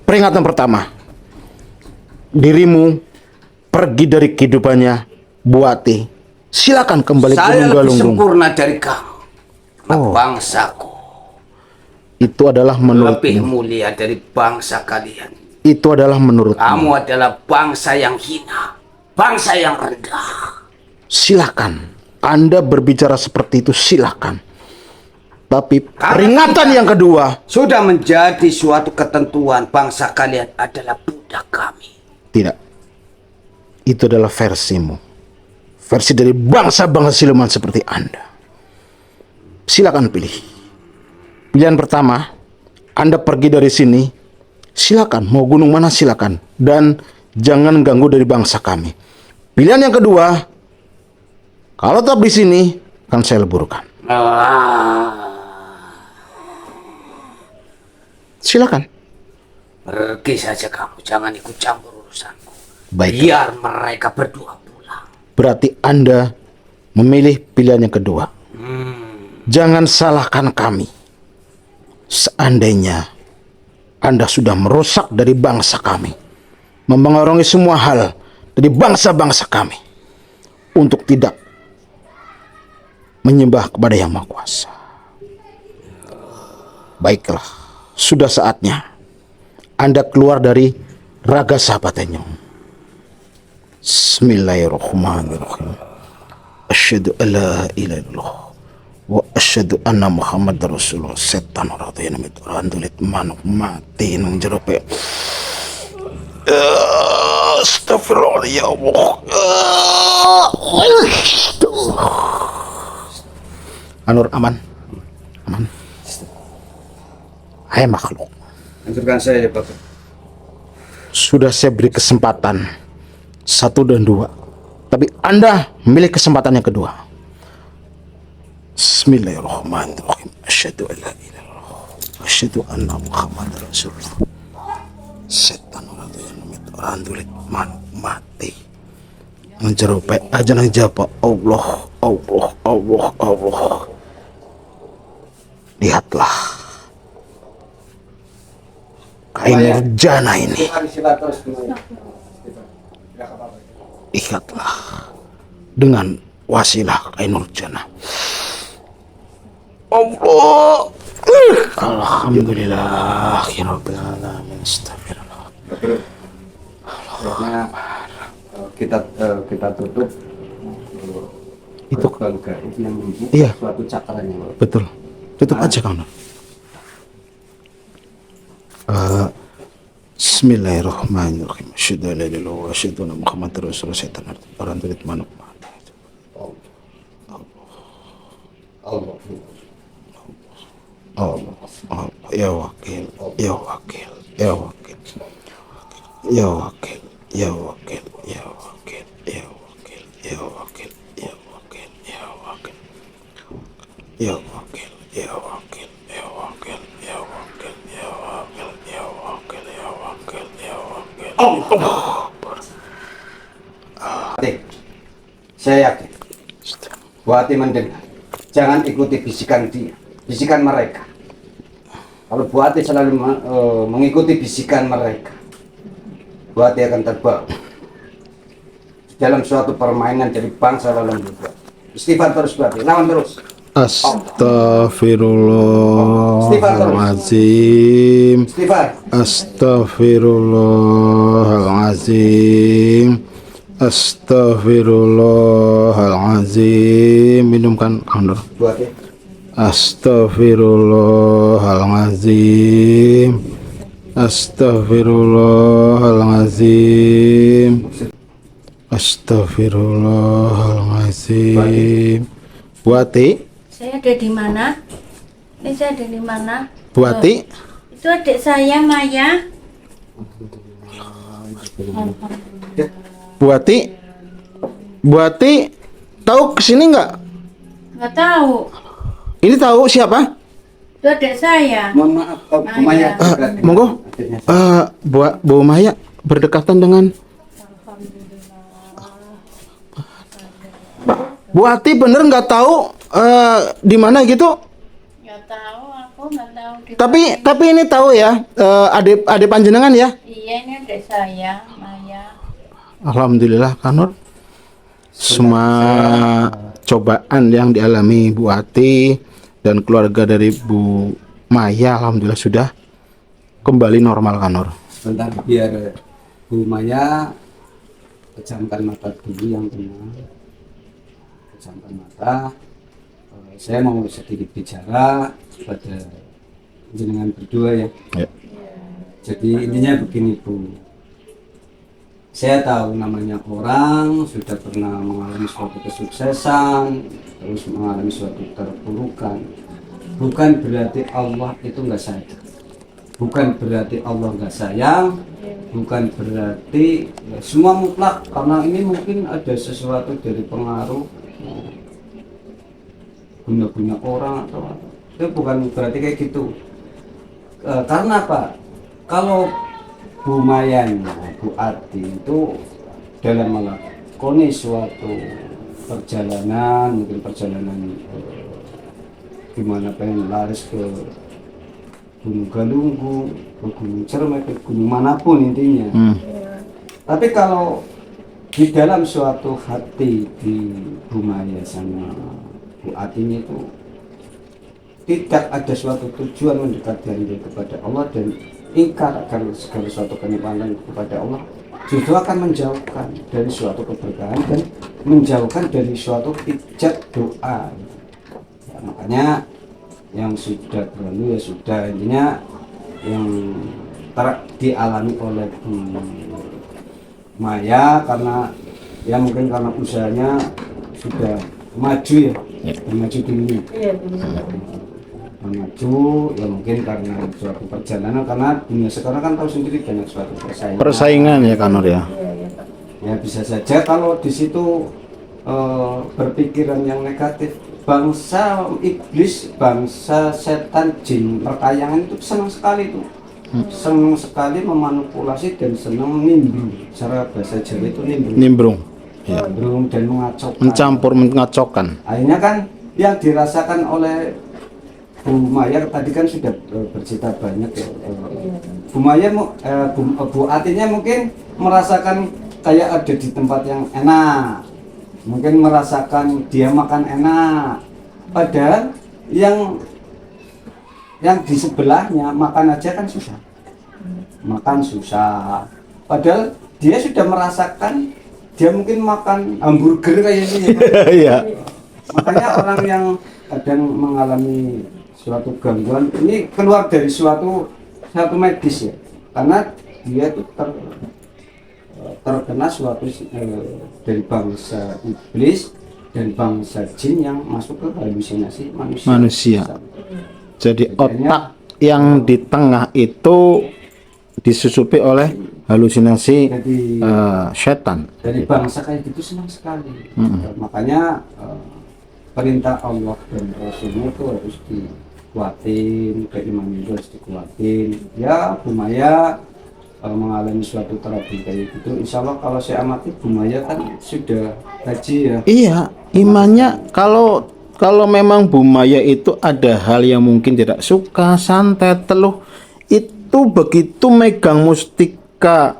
S1: Peringatan pertama, dirimu pergi dari kehidupannya Bu Ati. Silakan kembali ke
S2: Saya
S1: Gunung
S2: lebih
S1: Galunggung.
S2: sempurna dari kamu.
S1: Oh.
S2: Bangsaku
S1: Itu adalah
S2: lebih
S1: menurutmu.
S2: mulia dari bangsa kalian.
S1: Itu adalah menurutmu.
S2: Kamu adalah bangsa yang hina, bangsa yang rendah.
S1: Silakan. Anda berbicara seperti itu, silakan. Tapi peringatan yang kedua,
S2: Sudah menjadi suatu ketentuan, bangsa kalian adalah budak kami.
S1: tidak. Itu adalah versimu. Versi dari bangsa-bangsa siluman seperti Anda. Silakan pilih. Pilihan pertama, Anda pergi dari sini. Silakan, mau gunung mana silakan. Dan jangan ganggu dari bangsa kami. Pilihan yang kedua, kalau tetap di sini, akan saya leburkan. Silakan.
S5: Pergi saja kamu, jangan ikut campur urusanku.
S1: Baik.
S5: Biar mereka berdua pulang.
S1: Berarti Anda memilih pilihan yang kedua. Jangan salahkan kami. Seandainya Anda sudah merusak dari bangsa kami, mempengaruhi semua hal dari bangsa-bangsa kami untuk tidak menyembah kepada Yang Maha Kuasa. Baiklah, sudah saatnya Anda keluar dari raga sahabat Enyong. Bismillahirrahmanirrahim. Asyhadu an la ilaha illallah wa asyhadu anna Muhammadar Rasulullah. Setan radhiyallahu anhu randulit manuk mati nang jero pe. Astagfirullah ya Allah. Anur aman. Aman. Hai makhluk.
S2: Hancurkan saya ya Bapak.
S1: Sudah saya beri kesempatan 1 dan 2, tapi Anda memilih kesempatan yang kedua. Bismillahirrahmanirrahim. Asyhadu an la ilaha illallah wa asyhadu anna Muhammadar Rasulullah. Setan orang dulit manuk mati menjerupai aja nang japa Allah Allah Allah Allah. Lihatlah kain nurjana ini. Ikatlah dengan wasilah kain nurjana. Allah. Alhamdulillah rabbil alamin. Astagfirullah.
S2: Karena kita tutup
S1: Itu.
S2: keluarga yang membuka
S1: Iya.
S2: suatu cakrannya.
S1: Betul. Tutup aja kamu. Bismillahirrahmanirrahim. Asyhadu an la ilaha illallah wa asyhadu anna Muhammadar Rasulullah. Setan orang tulis manuk mati.
S2: Allah.
S1: Allah, Allah, ya wakil, ya wakil, ya wakil, ya wakil, ya wakil, ya wakil, ya wakil, ya wakil, ya wakil, ya wakil, ya wakil, ya wakil, ya wakil, ya wakil, ya wakil, ya wakil, ya wakil, ya wakil. Allah.
S2: Saya yakin Bu Ati mendengar. Jangan ikuti bisikan dia, bisikan mereka. Kalau Bu Ati selalu mengikuti bisikan mereka, Bu Ati akan terbawa dalam suatu permainan dari bangsa lalu juga. Istighfar terus Bu Ati, lawan terus.
S1: Astaghfirullahaladzim.
S2: Istighfar.
S1: Astaghfirullahaladzim. Astaghfirullahaladzim. Minumkan Honor.
S2: Bu Ati.
S1: Astaghfirullahaladzim. Astaghfirullahaladzim. Astaghfirullahaladzim. Bu Ati,
S4: Saya ada di mana? Ini saya ada di mana?
S1: Bu Ati,
S4: Itu adik saya Maya.
S1: Bu Ati, Bu Ati, tahu kesini nggak?
S4: Nggak tahu.
S1: Ini tahu siapa?
S4: Itu adik saya.
S2: Mohon maaf, Bu Maya.
S1: Monggo, Bu Maya berdekatan dengan Bu Ati, bener nggak tahu di mana gitu?
S4: Nggak tahu, aku nggak tahu.
S1: Tapi ini tahu ya, adik panjenengan ya.
S4: Iya, ini adik saya Maya.
S1: Alhamdulillah Kanur. Semua cobaan yang dialami Bu Ati dan keluarga dari Bu Maya alhamdulillah sudah kembali normal Kanur.
S2: Bentar biar Bu Maya pejamkan mata dulu yang tenang. Pejamkan mata. Saya mau sedikit bicara pada jenengan berdua ya.
S1: Ya.
S2: Jadi intinya begini Bu. Saya tahu namanya orang sudah pernah mengalami suatu kesuksesan, terus mengalami suatu keterpurukan. Bukan berarti Allah itu nggak sayang. Bukan berarti Allah nggak sayang. Bukan berarti ya, semua mutlak. Karena ini mungkin ada sesuatu dari pengaruh guna-guna orang atau apa. Itu bukan berarti kayak gitu. Karena apa? Kalau Bu Mayan, Bu Ati itu dalam melakoni suatu perjalanan, mungkin perjalanan gimana pengen laris ke Gunung Galunggung, ke Gunung Cermet, ke gunung manapun intinya. Tapi kalau di dalam suatu hati di Bu Maya sama Bu Ati itu tidak ada suatu tujuan mendekatkan diri kepada Allah dan ingkar akan segala suatu kenikmatan kepada Allah, justru akan menjauhkan dari suatu keberkahan dan menjauhkan dari suatu ijab doa. Ya, makanya yang sudah berlalu ya sudah, intinya yang dialami oleh Maya karena ya mungkin karena usahanya sudah maju ya, maju dulu. Maju ya mungkin karena suatu perjalanan, karena dunia sekarang kan tahu sendiri banyak suatu
S1: Persaingan ya Kanur ya.
S2: Ya bisa saja kalau di situ berpikiran yang negatif, bangsa iblis, bangsa setan, jin, perkayangan itu senang sekali tuh. Senang sekali memanipulasi dan senang nimbrung. Cara bahasa Jawa itu
S1: Nimbrung. Ya.
S2: Nimbrung dan mengacaukan.
S1: Mencampur, mengacaukan.
S2: Akhirnya kan yang dirasakan oleh Bu Maya tadi kan sudah bercerita banyak ya. Bu Maya, Bu Atinya mungkin merasakan kayak ada di tempat yang enak, mungkin merasakan dia makan enak, padahal yang di sebelahnya makan aja kan susah, makan susah, padahal dia sudah merasakan, dia mungkin makan hamburger kayaknya ya. Makanya orang yang kadang mengalami suatu gangguan ini keluar dari suatu medis ya, karena dia itu terkena suatu dari bangsa iblis dan bangsa jin yang masuk ke halusinasi manusia.
S1: Jadi otak yang di tengah itu disusupi oleh halusinasi setan.
S2: Dari bangsa kayak gitu senang sekali. Makanya perintah Allah dan Rasulnya itu harus dikuatin, keimanan itu harus dikuatin. Ya Bu Maya mengalami suatu terapi kayak gitu, insya Allah kalau saya amati Bu Maya kan sudah haji ya.
S1: Iya, imannya kalau memang Bu Maya itu ada hal yang mungkin tidak suka, santet, teluh, itu begitu megang mustika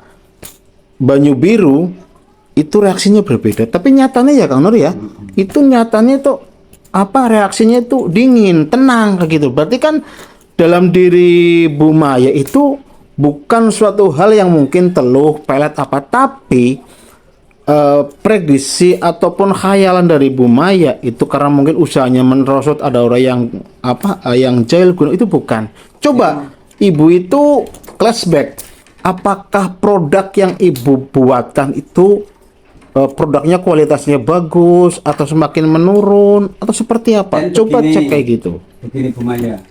S1: banyu biru itu reaksinya berbeda. Tapi nyatanya ya Kang Nur ya, itu nyatanya itu reaksinya itu dingin, tenang kayak gitu. Berarti kan dalam diri Bu Maya itu bukan suatu hal yang mungkin teluh, pelet tapi prediksi ataupun khayalan dari Bu Maya itu karena mungkin usahanya menerosot, ada orang yang yang jahil guna, itu bukan. Coba Ibu itu flashback, apakah produk yang Ibu buatkan itu produknya kualitasnya bagus atau semakin menurun atau seperti apa?
S2: Dan
S1: coba
S2: begini,
S1: cek kayak gitu.
S2: Begini Bu Maya,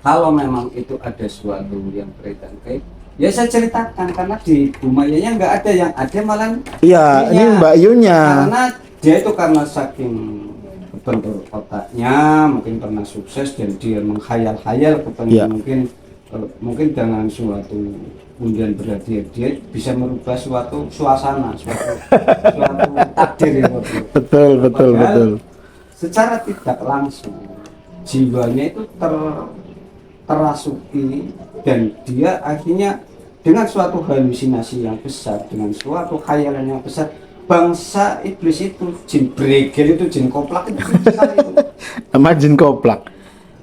S2: kalau memang itu ada suatu yang berkaitan gaib, ya saya ceritakan, karena di Bu Mayanya nggak ada, yang ada malah
S1: Iya, ini Mbak Yunya.
S2: karena dia itu karena saking bentuk otaknya mungkin pernah sukses dan dia menghayal-hayal kepengen mungkin dengan suatu undian berhadiah dia bisa merubah suatu suasana, suatu takdir ya.
S1: Betul.
S2: Secara tidak langsung jiwanya itu terasuki dan dia akhirnya dengan suatu halusinasi yang besar, dengan suatu khayalan yang besar, bangsa iblis itu, jin bregel itu, jin koplak itu,
S1: Sama jin koplak.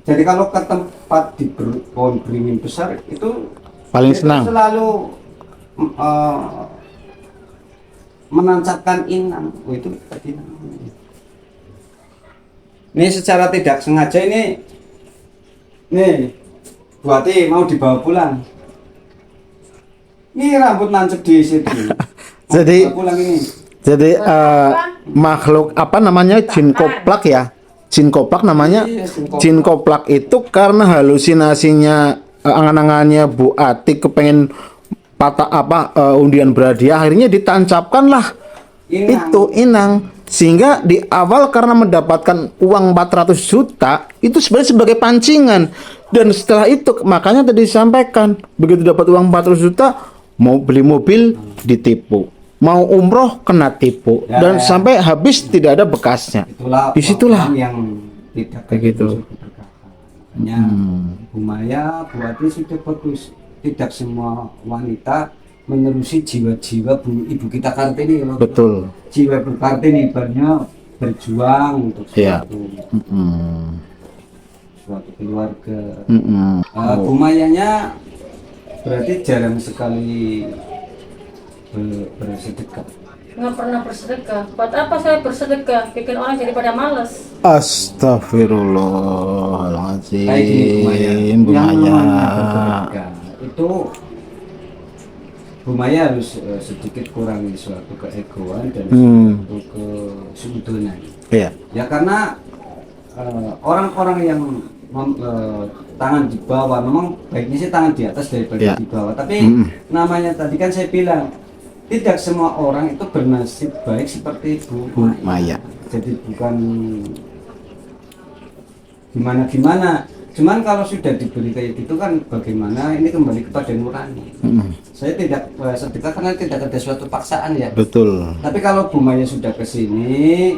S2: jadi kalau ke tempat di pohon beringin besar itu
S1: Paling
S2: itu
S1: senang.
S2: selalu menancapkan inang. Itu tadi ini secara tidak sengaja ini nih Buati mau dibawa pulang, ini rambut nancep di situ.
S1: Jadi
S2: pulang ini.
S1: Jadi makhluk namanya jin koplak ya. Jin koplak namanya.
S2: Iya,
S1: Jin koplak itu karena halusinasinya angan-angannya Bu Ati kepengen undian berhadiah, akhirnya ditancapkanlah itu inang, sehingga di awal karena mendapatkan uang 400 juta itu sebenarnya sebagai pancingan. Dan setelah itu makanya tadi disampaikan, begitu dapat uang 400 juta mau beli mobil ditipu, mau umroh kena tipu,
S2: Ya,
S1: dan
S2: ya.
S1: sampai habis tidak ada bekasnya.
S2: Itulah
S1: Disitulah
S2: orang yang tidak
S1: kayak gitu.
S2: unsur keberkahan. Hanya Bu Maya, Bu Ati sudah bagus. Tidak semua wanita menerusi jiwa-jiwa ibu kita Kartini. Loh.
S1: Betul.
S2: Jiwa Ibu Kartini ibaratnya berjuang untuk
S1: Iya.
S2: suatu keluarga.
S1: Mm-mm.
S2: Bu Mayanya berarti jarang sekali bersedekah.
S3: Nggak pernah bersedekah. Buat apa saya bersedekah? Bikin orang jadi pada males.
S1: Astagfirullahaladzim.
S2: Kayak gini Bu Maya,
S1: Bu
S2: yang
S1: Maya.
S2: namanya bersedekah itu Bu Maya harus sedikit kurangi suatu keegoan dan suatu kesuudunan.
S1: Iya.
S2: Ya karena orang-orang yang tangan di bawah memang baiknya sih tangan di atas daripada
S1: Ya.
S2: di bawah. Tapi namanya tadi kan saya bilang tidak semua orang itu bernasib baik seperti Bu
S1: Maya.
S2: Jadi bukan gimana-gimana. Cuman kalau sudah diberi kayak gitu kan bagaimana ini kembali kepada nurani. Saya tidak sedekah karena tidak ada suatu paksaan ya.
S1: Betul.
S2: Tapi kalau Bu Maya sudah ke sini,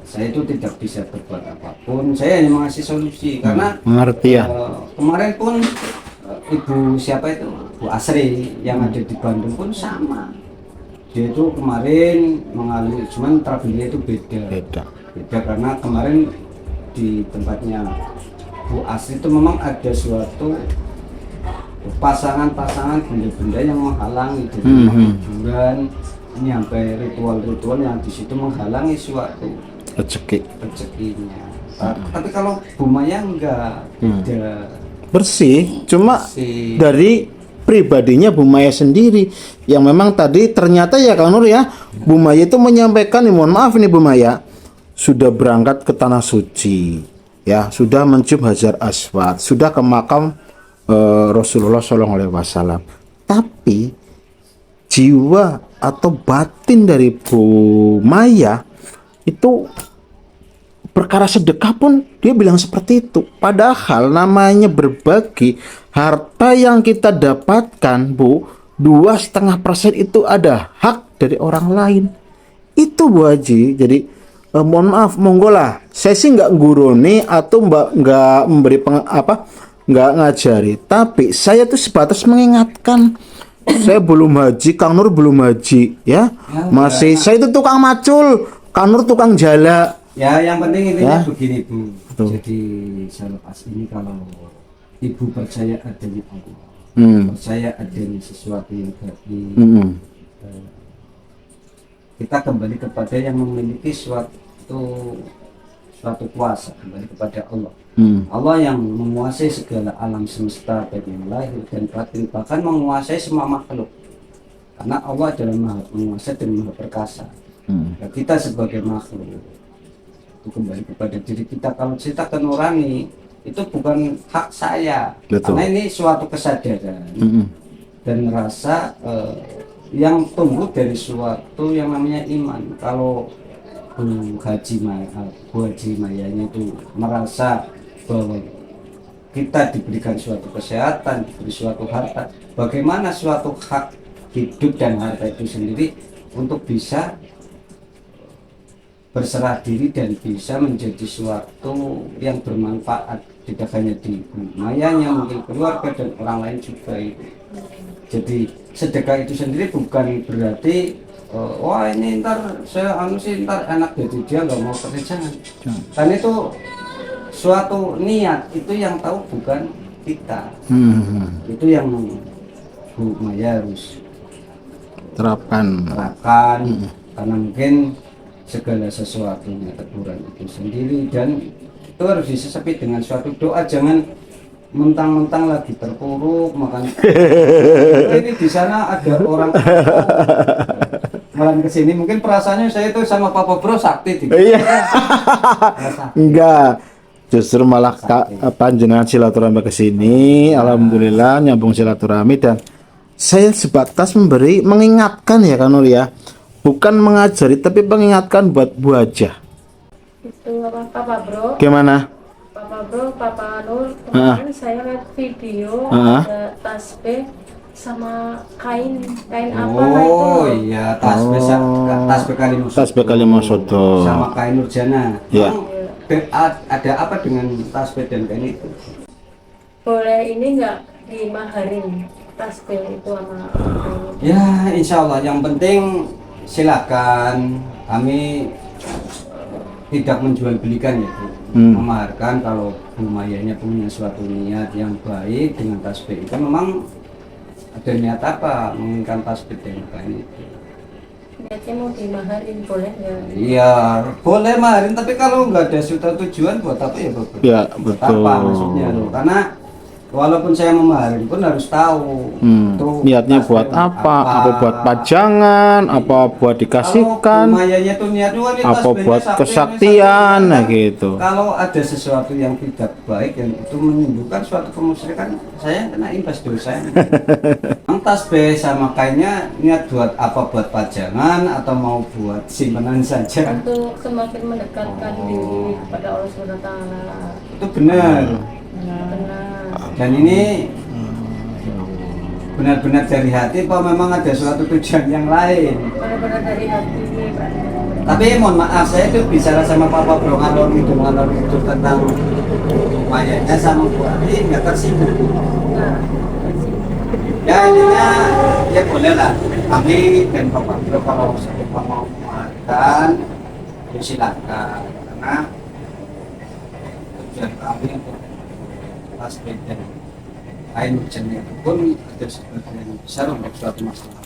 S2: saya itu tidak bisa berbuat apapun. Saya hanya mengasih solusi karena
S1: Mengerti ya.
S2: kemarin pun ibu siapa itu Bu Asri yang ada di Bandung pun sama. Dia itu kemarin mengalami, cuman tragedinya itu beda karena kemarin di tempatnya Bu Asri itu memang ada suatu pasangan-pasangan benda-benda yang menghalangi dari hiburan ini sampai ritual-ritual yang di situ menghalangi suatu rezekinya. Tapi kalau Bu Maya enggak, beda.
S1: Bersih, cuma
S2: Bersih.
S1: dari pribadinya Bu Maya sendiri yang memang tadi ternyata ya Kang Nur ya, Bu Maya itu menyampaikan, mohon maaf ini Bu Maya sudah berangkat ke tanah suci ya, sudah mencium Hajar Aswad, sudah ke makam Rasulullah SAW, tapi jiwa atau batin dari Bu Maya itu perkara sedekah pun dia bilang seperti itu. Padahal namanya berbagi, harta yang kita dapatkan Bu, 2,5% itu ada hak dari orang lain. Itu Bu Haji. Jadi mohon maaf, monggo lah. Saya sih nggak guruni atau nggak memberi nggak ngajari. Tapi saya tuh sebatas mengingatkan. Saya belum haji, Kang Nur belum haji, ya. Masih saya itu tukang macul, Kang Nur tukang jala.
S2: Ya, yang penting intinya
S1: Ya.
S2: begini Bu.
S1: Betul.
S2: Jadi selepas ini kalau Ibu percaya adanya Allah, percaya adanya sesuatu yang gaib, kita kembali kepada yang memiliki suatu kuasa, kembali kepada Allah. Allah yang menguasai segala alam semesta, baik yang lahir dan batin, bahkan menguasai semua makhluk. Karena Allah adalah maha menguasai dan maha perkasa. Nah, kita sebagai makhluk itu kembali kepada diri kita. Kalau cerita ke nurani itu bukan hak saya.
S1: Betul.
S2: Karena ini suatu kesadaran dan rasa yang tumbuh dari suatu yang namanya iman. Kalau Bu Haji Mayanya itu merasa bahwa kita diberikan suatu kesehatan, diberi suatu harta, bagaimana suatu hak hidup dan harta itu sendiri untuk bisa berserah diri dan bisa menjadi suatu yang bermanfaat tidak hanya di Mayanya, mungkin keluarga dan orang lain juga itu. Jadi sedekah itu sendiri bukan berarti wah ini ntar saya ntar enak jadi dia nggak mau kerja, jangan. Kan itu suatu niat, itu yang tahu bukan kita. Itu yang Bu Maya harus terapkan karena mungkin segala sesuatunya teguran itu sendiri dan itu harus disesapi dengan suatu doa. Jangan mentang-mentang lagi terpuruk makan ini di sana ada orang malam kesini mungkin perasaannya saya itu sama Papa Bro sakti gitu.
S1: Iya. Enggak, justru malah panjenengan silaturahmi ke sini, alhamdulillah nyambung silaturahmi dan saya sebatas mengingatkan ya Kang Nur ya. Bukan mengajari tapi mengingatkan buat Bu Haja.
S3: Itu apa Bro?
S1: Gimana?
S3: Papa Bro, Papa Nur, kemarin saya lihat video ada tasbih sama kain apa lah itu.
S2: Oh iya, tasbih Kalimus.
S1: Tasbih Kalimasodo.
S2: Sama kain Nurjana.
S1: Iya.
S2: Ada apa dengan tasbih dan kain itu?
S3: Boleh ini nggak dimaharin tasbih itu sama kain?
S2: Ya, insya Allah. Yang penting silakan. Kami tidak menjual belikan ya, Bu. Memaharkan kalau Bu Mayanya punya suatu niat yang baik dengan tasbih itu, memang ada niat apa menginginkan tasbih dan kain itu?
S3: Niatnya mau dimaharin, boleh nggak?
S2: Iya, boleh maharin, tapi kalau nggak ada suatu tujuan buat apa ya, Bapak?
S1: Ya,
S2: Buat
S1: betul.
S2: apa maksudnya loh? Karena walaupun saya memaharin pun harus tahu itu
S1: Niatnya
S2: tasbih
S1: buat
S2: untuk
S1: apa? Apa buat pajangan? Apa buat dikasihkan?
S2: Kalau Mayanya tuh niat wah, ini
S1: Apa
S2: tasbihnya
S1: buat
S2: sapi,
S1: kesaktian?
S2: ini
S1: Nah
S2: sapi.
S1: gitu.
S2: Kalau ada sesuatu yang tidak baik yang itu menimbulkan suatu kemusyrikan, saya kena imbas dosa. Yang tasbih sama kainnya niat buat apa? Buat pajangan atau mau buat simpanan saja?
S3: Untuk semakin mendekatkan diri kepada Allah Subhanahu Wa Taala.
S2: Itu benar.
S3: Benar.
S2: Dan ini benar-benar dari hati, apa memang ada suatu tujuan yang lain?
S3: Benar-benar dari hati, Pak.
S2: Tapi mohon maaf, saya itu bicara sama Papa Bro ngalor itu tentang mayatnya sama Bu Ati nggak tersinggung.
S3: Nah,
S2: Ya intinya ya boleh lah. Kami dan Papa Bro kalau mau memaafkan, ya silakan. Karena tujuan kami untuk tasbih dan kain hujannya itu pun ada sebagian besar untuk suatu masalah.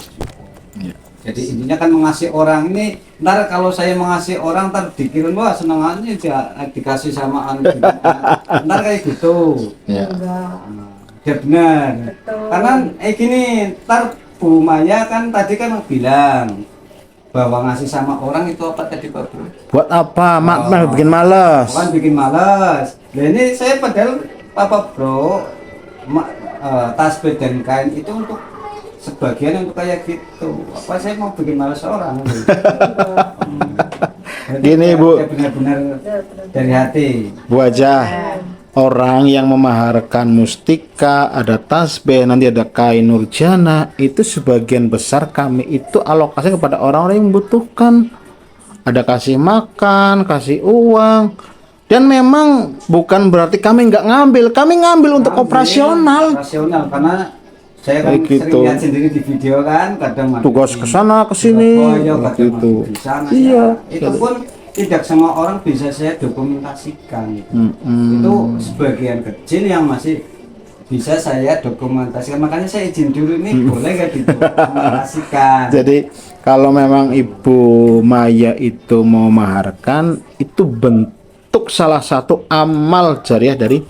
S1: Ya.
S2: Jadi intinya kan mengasihi orang ini, ntar kalau saya mengasihi orang ntar dikirim wah senangannya dikasih sama anak ntar kayak gitu.
S1: Ya.
S3: enggak.
S2: Ya benar.
S3: Betul.
S2: Karena gini, ntar Bu Maya kan tadi kan bilang bahwa ngasih sama orang itu apa tadi Pak Bro?
S1: Buat apa?
S2: Oh.
S1: Bikin males.
S2: Bukan bikin malas. Nah ini saya padahal Papa Bro tasbih dan kain itu untuk sebagian untuk kayak gitu. Apa saya mau bikin malas orang?
S1: Gini, Bu.
S2: Benar-benar dari hati.
S1: Bu aja. Orang yang memaharkan mustika, ada tasbih, nanti ada kain nurjana, itu sebagian besar kami itu alokasi kepada orang-orang yang membutuhkan. Ada kasih makan, kasih uang. Dan memang bukan berarti kami nggak ngambil, kami ngambil untuk operasional.
S2: Operasional karena saya kan
S1: Kayak gitu.
S2: sering lihat sendiri di video kan, kadang
S1: Tugas
S2: di
S1: ke sana ke sini,
S2: Surabaya, kadang
S1: gitu.
S2: di sana,
S1: Iya.
S2: ya. Itu pun tidak semua orang bisa saya dokumentasikan. Itu sebagian kecil yang masih bisa saya dokumentasikan. Makanya saya izin dulu nih, boleh nggak didokumentasikan?
S1: Jadi kalau memang Ibu Maya itu mau memaharkan, itu bentuk salah satu amal jariah dari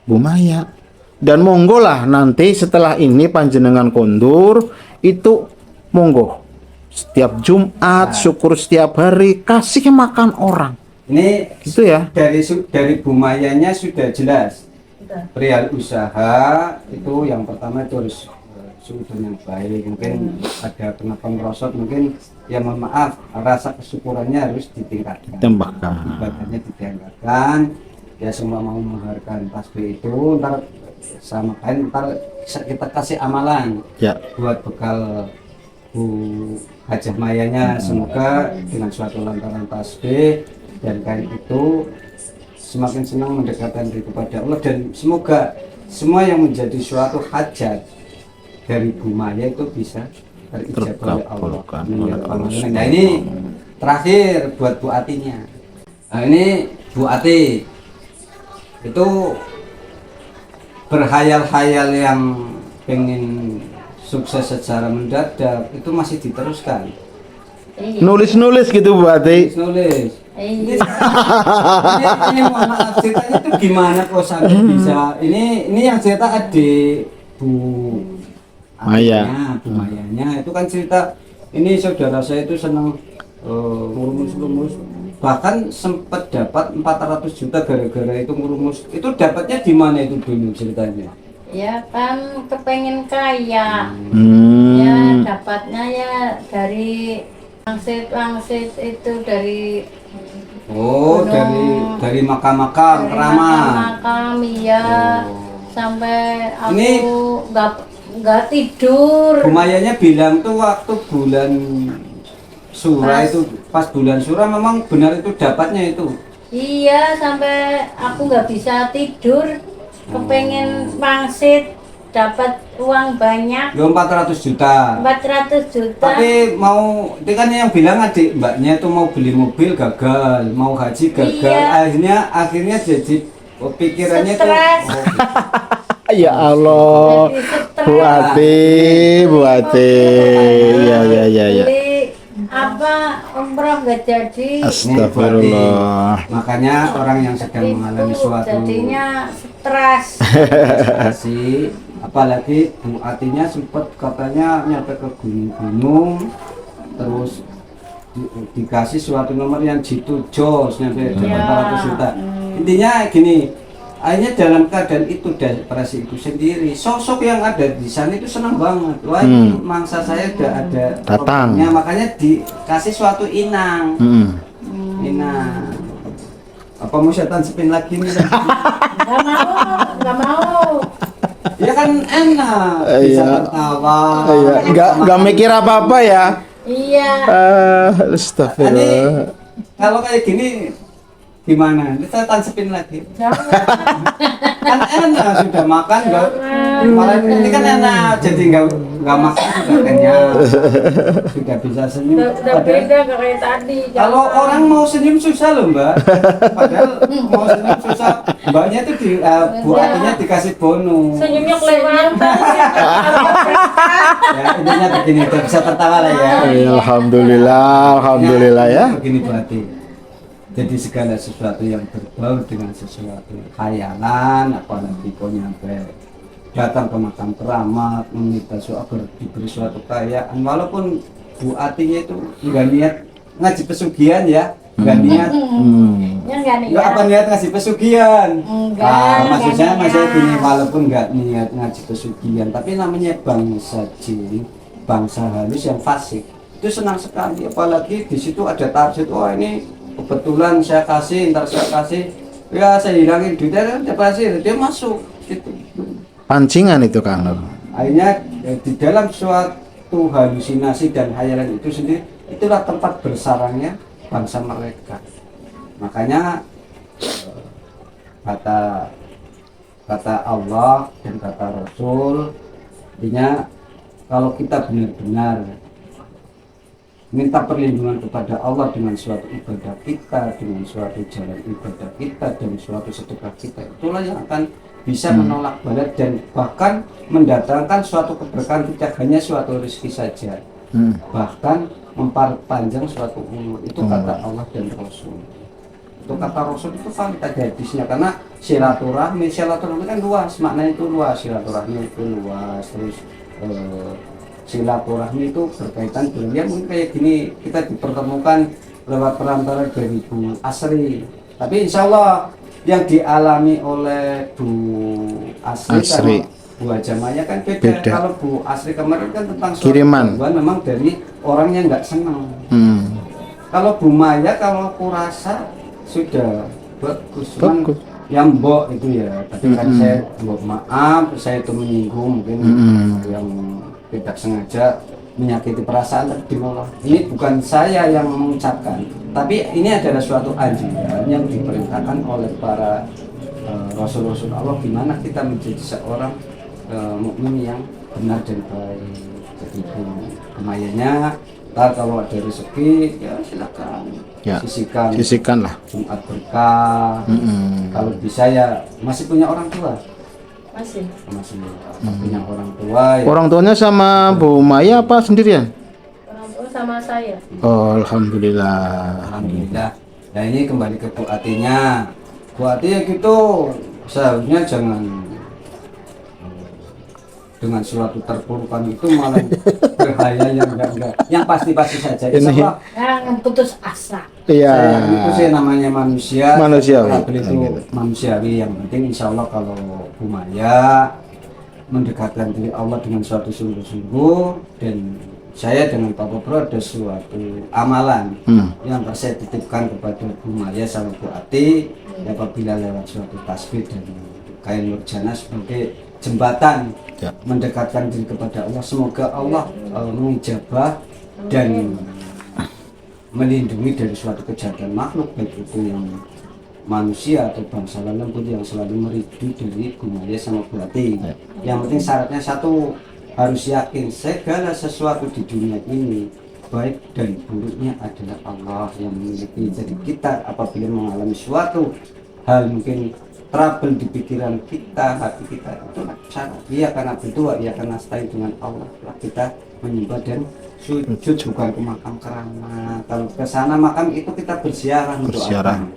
S1: Bu Maya. Dan monggo lah nanti setelah ini panjenengan kondur itu monggo setiap Jumat, syukur setiap hari, kasih makan orang.
S2: Ini
S1: Gitu ya.
S2: dari Bu Mayanya sudah jelas.
S3: Udah.
S2: Perihal usaha itu yang pertama itu harus sudut yang baik. Mungkin ada kenapa merosot, mungkin ya mohon maaf, rasa kesyukurannya harus ditingkatkan.
S1: Tambahkan.
S2: Ibadahnya ditingkatkan. Ya semua mau menghargai tasbih itu, ntar sama kain, ntar kita kasih amalan
S1: Ya.
S2: buat bekal Bu Hajah Mayanya, semoga dengan suatu lantaran tasbih dan kain itu semakin senang mendekatkan diri kepada Allah, dan semoga semua yang menjadi suatu hajat dari Bu Maya itu bisa terijabah oleh Allah.
S1: Terkabulkan
S2: Amin
S1: oleh
S2: ya Rabbal
S1: Allah.
S2: Alamin. Nah ini terakhir buat Bu Atinya. Nah ini Bu Ati itu berhayal-hayal yang pengen sukses secara mendadak itu masih diteruskan.
S1: Nulis-nulis gitu Bu Ati.
S2: Nulis.
S3: Iya.
S2: Ini mohon maaf, ceritanya itu gimana kok sampai bisa ini yang cerita adik Bu
S1: Maya.
S2: Atinya, Bu Mayanya itu kan cerita ini saudara saya itu senang ngurumus, bahkan sempat dapat 400 juta gara-gara itu ngurumus. Itu dapatnya di mana itu dulu ceritanya?
S4: Ya kan kepengen kaya. Ya dapatnya ya dari wangsit itu dari
S2: Oh, dari makam-makam keramat.
S4: Makam iya.
S2: Oh.
S4: Sampai aku
S2: Ini-
S4: nggak tidur.
S2: Bumayanya bilang tuh waktu bulan Surah
S4: Pas.
S2: itu, pas bulan Surah memang benar itu dapatnya itu.
S4: Iya, sampai aku nggak bisa tidur. Kepengen pangsit, dapat uang banyak,
S2: Yo 400 juta.
S4: 400 juta.
S2: Tapi mau, itu kan yang bilang adik mbaknya itu mau beli mobil gagal, mau haji gagal.
S4: Iya.
S2: Akhirnya jadi pikirannya itu.
S4: Stres.
S1: Ya Allah.
S4: Jadi stres.
S1: Bu Ati. Ya ya ya ya.
S4: Beli apa umroh nggak jadi.
S1: Astagfirullah.
S2: Makanya orang yang sedang mengalami
S4: Itu
S2: suatu
S4: jadinya stres.
S2: frustasi, apalagi Bu Atinya sempat katanya nyampe ke gunung-gunung, terus dikasih suatu nomor yang jitu jos nyampe 400 juta. Intinya gini, akhirnya dalam keadaan itu depresi itu sendiri, sosok yang ada di sana itu senang banget. Wah, ini mangsa saya udah ada
S1: Datang.
S2: problemnya, makanya dikasih suatu inang. Inang. Apa mau setan spin lagi nih?
S4: Nggak mau, nggak mau.
S2: Ya kan enak, bisa
S1: Iya.
S2: tertawa.
S1: Iya, nggak mikir apa-apa ya.
S4: Iya.
S1: Astagfirullah.
S2: Kalau kayak gini gimana? Kita tansepin lagi.
S4: Jangan.
S2: Kan enak sudah makan enggak? Malah ini kan enak, jadi enggak makan sudah kenyang. Sudah bisa senyum.
S4: Udah beda nggak kayak tadi.
S2: Kalau
S4: Jangan.
S2: orang mau senyum susah loh Mbak. Padahal mau senyum susah. Mbaknya itu Bu Atinya dikasih bonus.
S4: Senyumnya kelewatan.
S2: Ya intinya begini, udah bisa tertawa lah ya.
S1: Ya, alhamdulillah ya.
S2: Begini Bu Ati. Jadi segala sesuatu yang berbau dengan sesuatu khayalan, apalagi kau nyampe datang ke makam keramat, meminta agar diberi suatu kekayaan, walaupun Bu Atinya itu nggak niat ngaji pesugihan ya, nggak niat.
S4: Ya nggak nih
S2: Ya apa niat ngasih pesugihan?
S4: Enggak,
S2: Maksudnya
S4: enggak
S2: maksudnya
S4: niat.
S2: gini, walaupun nggak niat ngaji pesugihan, tapi namanya bangsa jin, bangsa halus yang fasik itu senang sekali, apalagi di situ ada target. Wah ini kebetulan saya kasih, ntar saya kasih, ya saya hilangin duitnya, dia kasih, dia masuk gitu.
S1: Pancingan itu Kang Nur.
S2: Akhirnya di dalam suatu halusinasi dan khayalan itu sendiri, itulah tempat bersarangnya bangsa mereka. Makanya kata Allah dan kata Rasul, intinya kalau kita benar-benar minta perlindungan kepada Allah dengan suatu ibadah kita, dengan suatu jalan ibadah kita, dan suatu sedekah kita, itulah yang akan bisa menolak balat dan bahkan mendatangkan suatu keberkahan, tidak hanya suatu rezeki saja, bahkan memperpanjang suatu umur. Itu kata Allah dan Rasul. Itu kata Rasul, itu valid ada hadisnya, karena silaturahmi kan luas, maknanya itu luas, silaturahmi itu luas, terus silaturahmi itu berkaitan dengan ya mungkin kayak gini, kita dipertemukan lewat perantara dari Bu Asri, tapi insya Allah yang dialami oleh Bu Asri.
S1: Asri.
S2: Sama Bu Haja Maya kan beda.
S1: Beda.
S2: Kalau Bu Asri kemarin kan tentang suatu
S1: Kiriman.
S2: gangguan memang dari orang yang nggak senang.
S1: Hmm.
S2: Kalau Bu Maya kalau aku rasa sudah bagus, cuman
S1: Bagus.
S2: yang mbok itu ya, tapi kan saya mbok maaf, saya itu menyinggung mungkin yang tidak sengaja menyakiti perasaan tadi malah. Ini bukan saya yang mengucapkan, tapi ini adalah suatu anjuran yang diperintahkan oleh para rasul-rasul Allah, gimana kita menjadi seorang mukmin yang benar dan baik. Jadi kemayanya, ntar kalau ada rezeki ya silakan
S1: Ya,
S2: sisihkan
S1: sisihkan lah.
S2: Jumat berkah. Kalau bisa ya masih punya orang tua,
S4: Masih.
S2: masih punya orang tua ya.
S1: Orang tuanya sama Bu Maya apa sendirian?
S4: Orang tua sama saya.
S1: Oh, alhamdulillah.
S2: Alhamdulillah. Nah ini kembali ke Bu Atinya. Bu Ati ya gitu, seharusnya jangan dengan suatu terpurukan itu malah berhayal yang enggak, yang pasti-pasti saja. Insya
S1: Ini-
S2: Allah,
S4: Yang putus asa.
S1: Iya.
S2: itu sih namanya manusia.
S1: Manusiawi.
S2: Takdir itu
S1: Gitu.
S2: manusiawi. Yang penting insya Allah kalau Bu Maya mendekatkan diri Allah dengan suatu sungguh-sungguh dan saya dengan Papa Bro ada suatu amalan yang saya titipkan kepada Bu Maya sama Bu Ati apabila lewat suatu tasbih dan kain nurjana sebagai jembatan mendekatkan diri kepada Allah. Semoga Allah mengijabah dan melindungi dari suatu kejahatan makhluk, baik itu yang manusia atau bangsa lain pun yang selalu meridu dari Bu Maya sama Bu Ati. Yang penting syaratnya satu, harus yakin segala sesuatu di dunia ini baik dan buruknya adalah Allah yang memiliki. Jadi kita apabila mengalami suatu hal mungkin trouble di pikiran kita, hati kita, itu cara iya karena berdoa, iya karena stay dengan Allah, kita menyembah dan sujud bukan ke makam keramat. Kalau ke sana makam itu kita berziarah, mendoakan.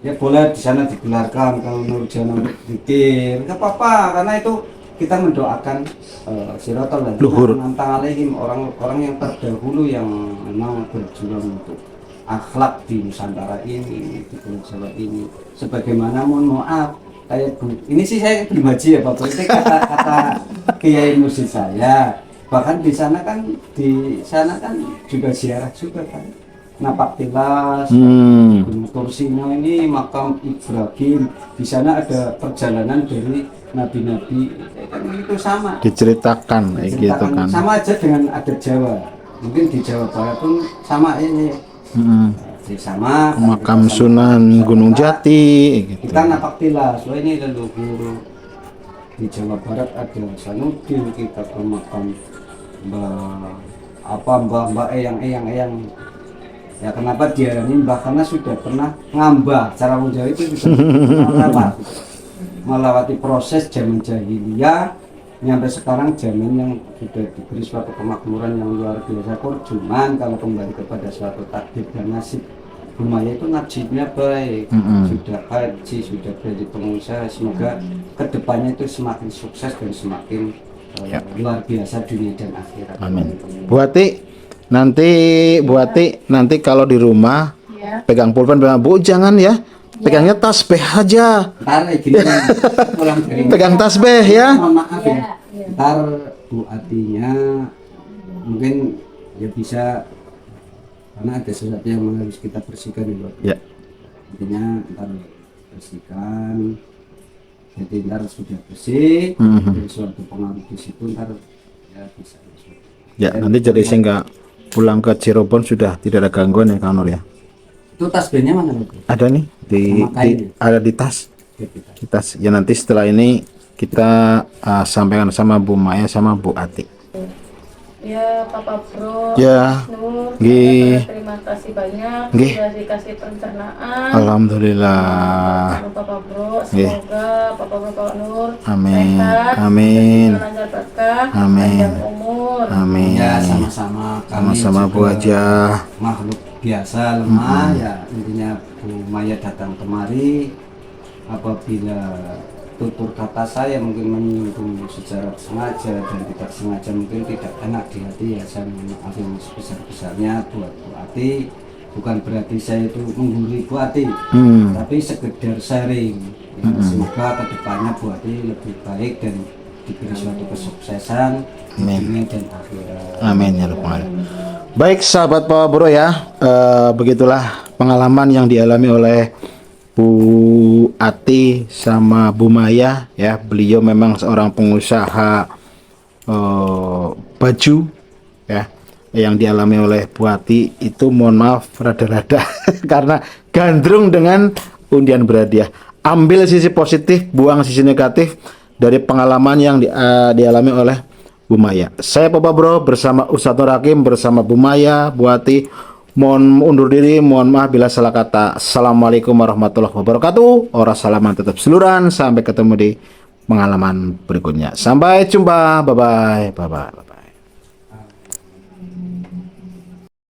S2: Ya boleh di sana digelarkan kalau nurjana zikir, nggak apa-apa karena itu kita mendoakan siratal ladzina an'amta alaihim, orang-orang yang terdahulu yang memang berjuang untuk akhlak di Nusantara ini, di Pulau Jawa ini. Sebagaimana mohon maaf, kayak ini sih saya belum haji ya Bapak, itu kata kiai mursyid saya. Bahkan di sana kan juga ziarah juga kan. Napak Tilas, Gunung Tursino ini makam Ibrahim. Di sana ada perjalanan dari nabi-nabi, kan itu sama.
S1: Diceritakan gitu kan.
S2: Sama aja dengan adat Jawa. Mungkin di Jawa Barat pun sama ini. Sama
S1: makam Sunan Gunung Jati gitu.
S2: Kita Napak Tilas, wah ini leluhur. Di Jawa Barat ada Sanudin, kita ke makam Mbak Eyang. Ya kenapa diarani Mbah, karena sudah pernah ngambah, cara Jawa itu sudah melewati proses zaman jahiliyah sampai sekarang zaman yang sudah diberi suatu kemakmuran yang luar biasa. Cuman kalau kembali kepada suatu takdir dan nasib Bu Maya itu nasibnya baik, sudah haji, sudah jadi pengusaha. Semoga kedepannya itu semakin sukses dan semakin luar biasa dunia dan akhirat.
S1: Amin. Bu Ati, nanti kalau di rumah pegang pulpen, bilang Bu jangan ya, pegangnya tasbih aja.
S2: Ntar gini,
S1: pegang tasbih ya.
S2: Mohon maaf ya. Ntar Bu Atinya mungkin ya bisa, karena ada sesuatu yang harus kita bersihkan ya. Intinya ntar bersihkan. Jadi ntar sudah bersih, dari suatu pengaruh di situ ntar ya bisa.
S1: Ya nanti jadi sehingga pulang ke Cirebon sudah tidak ada gangguan ya Kang Nur ya.
S2: Itu tasbihnya mana?
S1: Ada nih ada di tas. Di tas. Ya nanti setelah ini kita sampaikan sama Bu Maya sama Bu Ati.
S3: Ya Papa Bro,
S1: ya
S3: Nur, terima kasih banyak sudah dikasih pencernaan.
S1: Alhamdulillah.
S3: Papa Bro, semoga Papa Bro Pak Nur
S1: sehat,
S3: lancar berkah, panjang umur.
S1: Amin.
S2: Ya sama-sama
S1: Bu aja.
S2: Makhluk biasa lemah ya, intinya Bu Maya datang kemari apabila tutur kata saya mungkin menyinggung secara sengaja dan tidak sengaja mungkin tidak enak di hati ya, saya maaf yang sebesar-besarnya buat Bu Ati. Bukan berarti saya itu menggurui Bu Ati, tapi sekedar sharing ya, semoga kedepannya Bu Ati lebih baik dan diberi suatu kesuksesan di dunia dan akhirat.
S1: Amin ya rabbal alamin. Baik sahabat Pak Bro ya, begitulah pengalaman yang dialami oleh Bu Ati sama Bu Maya ya. Beliau memang seorang pengusaha baju ya. Yang dialami oleh Bu Ati itu mohon maaf rada-rada karena gandrung dengan undian berhadiah. Ambil sisi positif, buang sisi negatif dari pengalaman yang dialami oleh Bu Maya. Saya Papa Bro bersama Ustadz Nur Hakim bersama Bu Maya, Bu Ati mohon undur diri, mohon maaf bila salah kata. Assalamualaikum warahmatullahi wabarakatuh. Ora salaman tetap seluruhan. Sampai ketemu di pengalaman berikutnya. Sampai jumpa. Bye bye.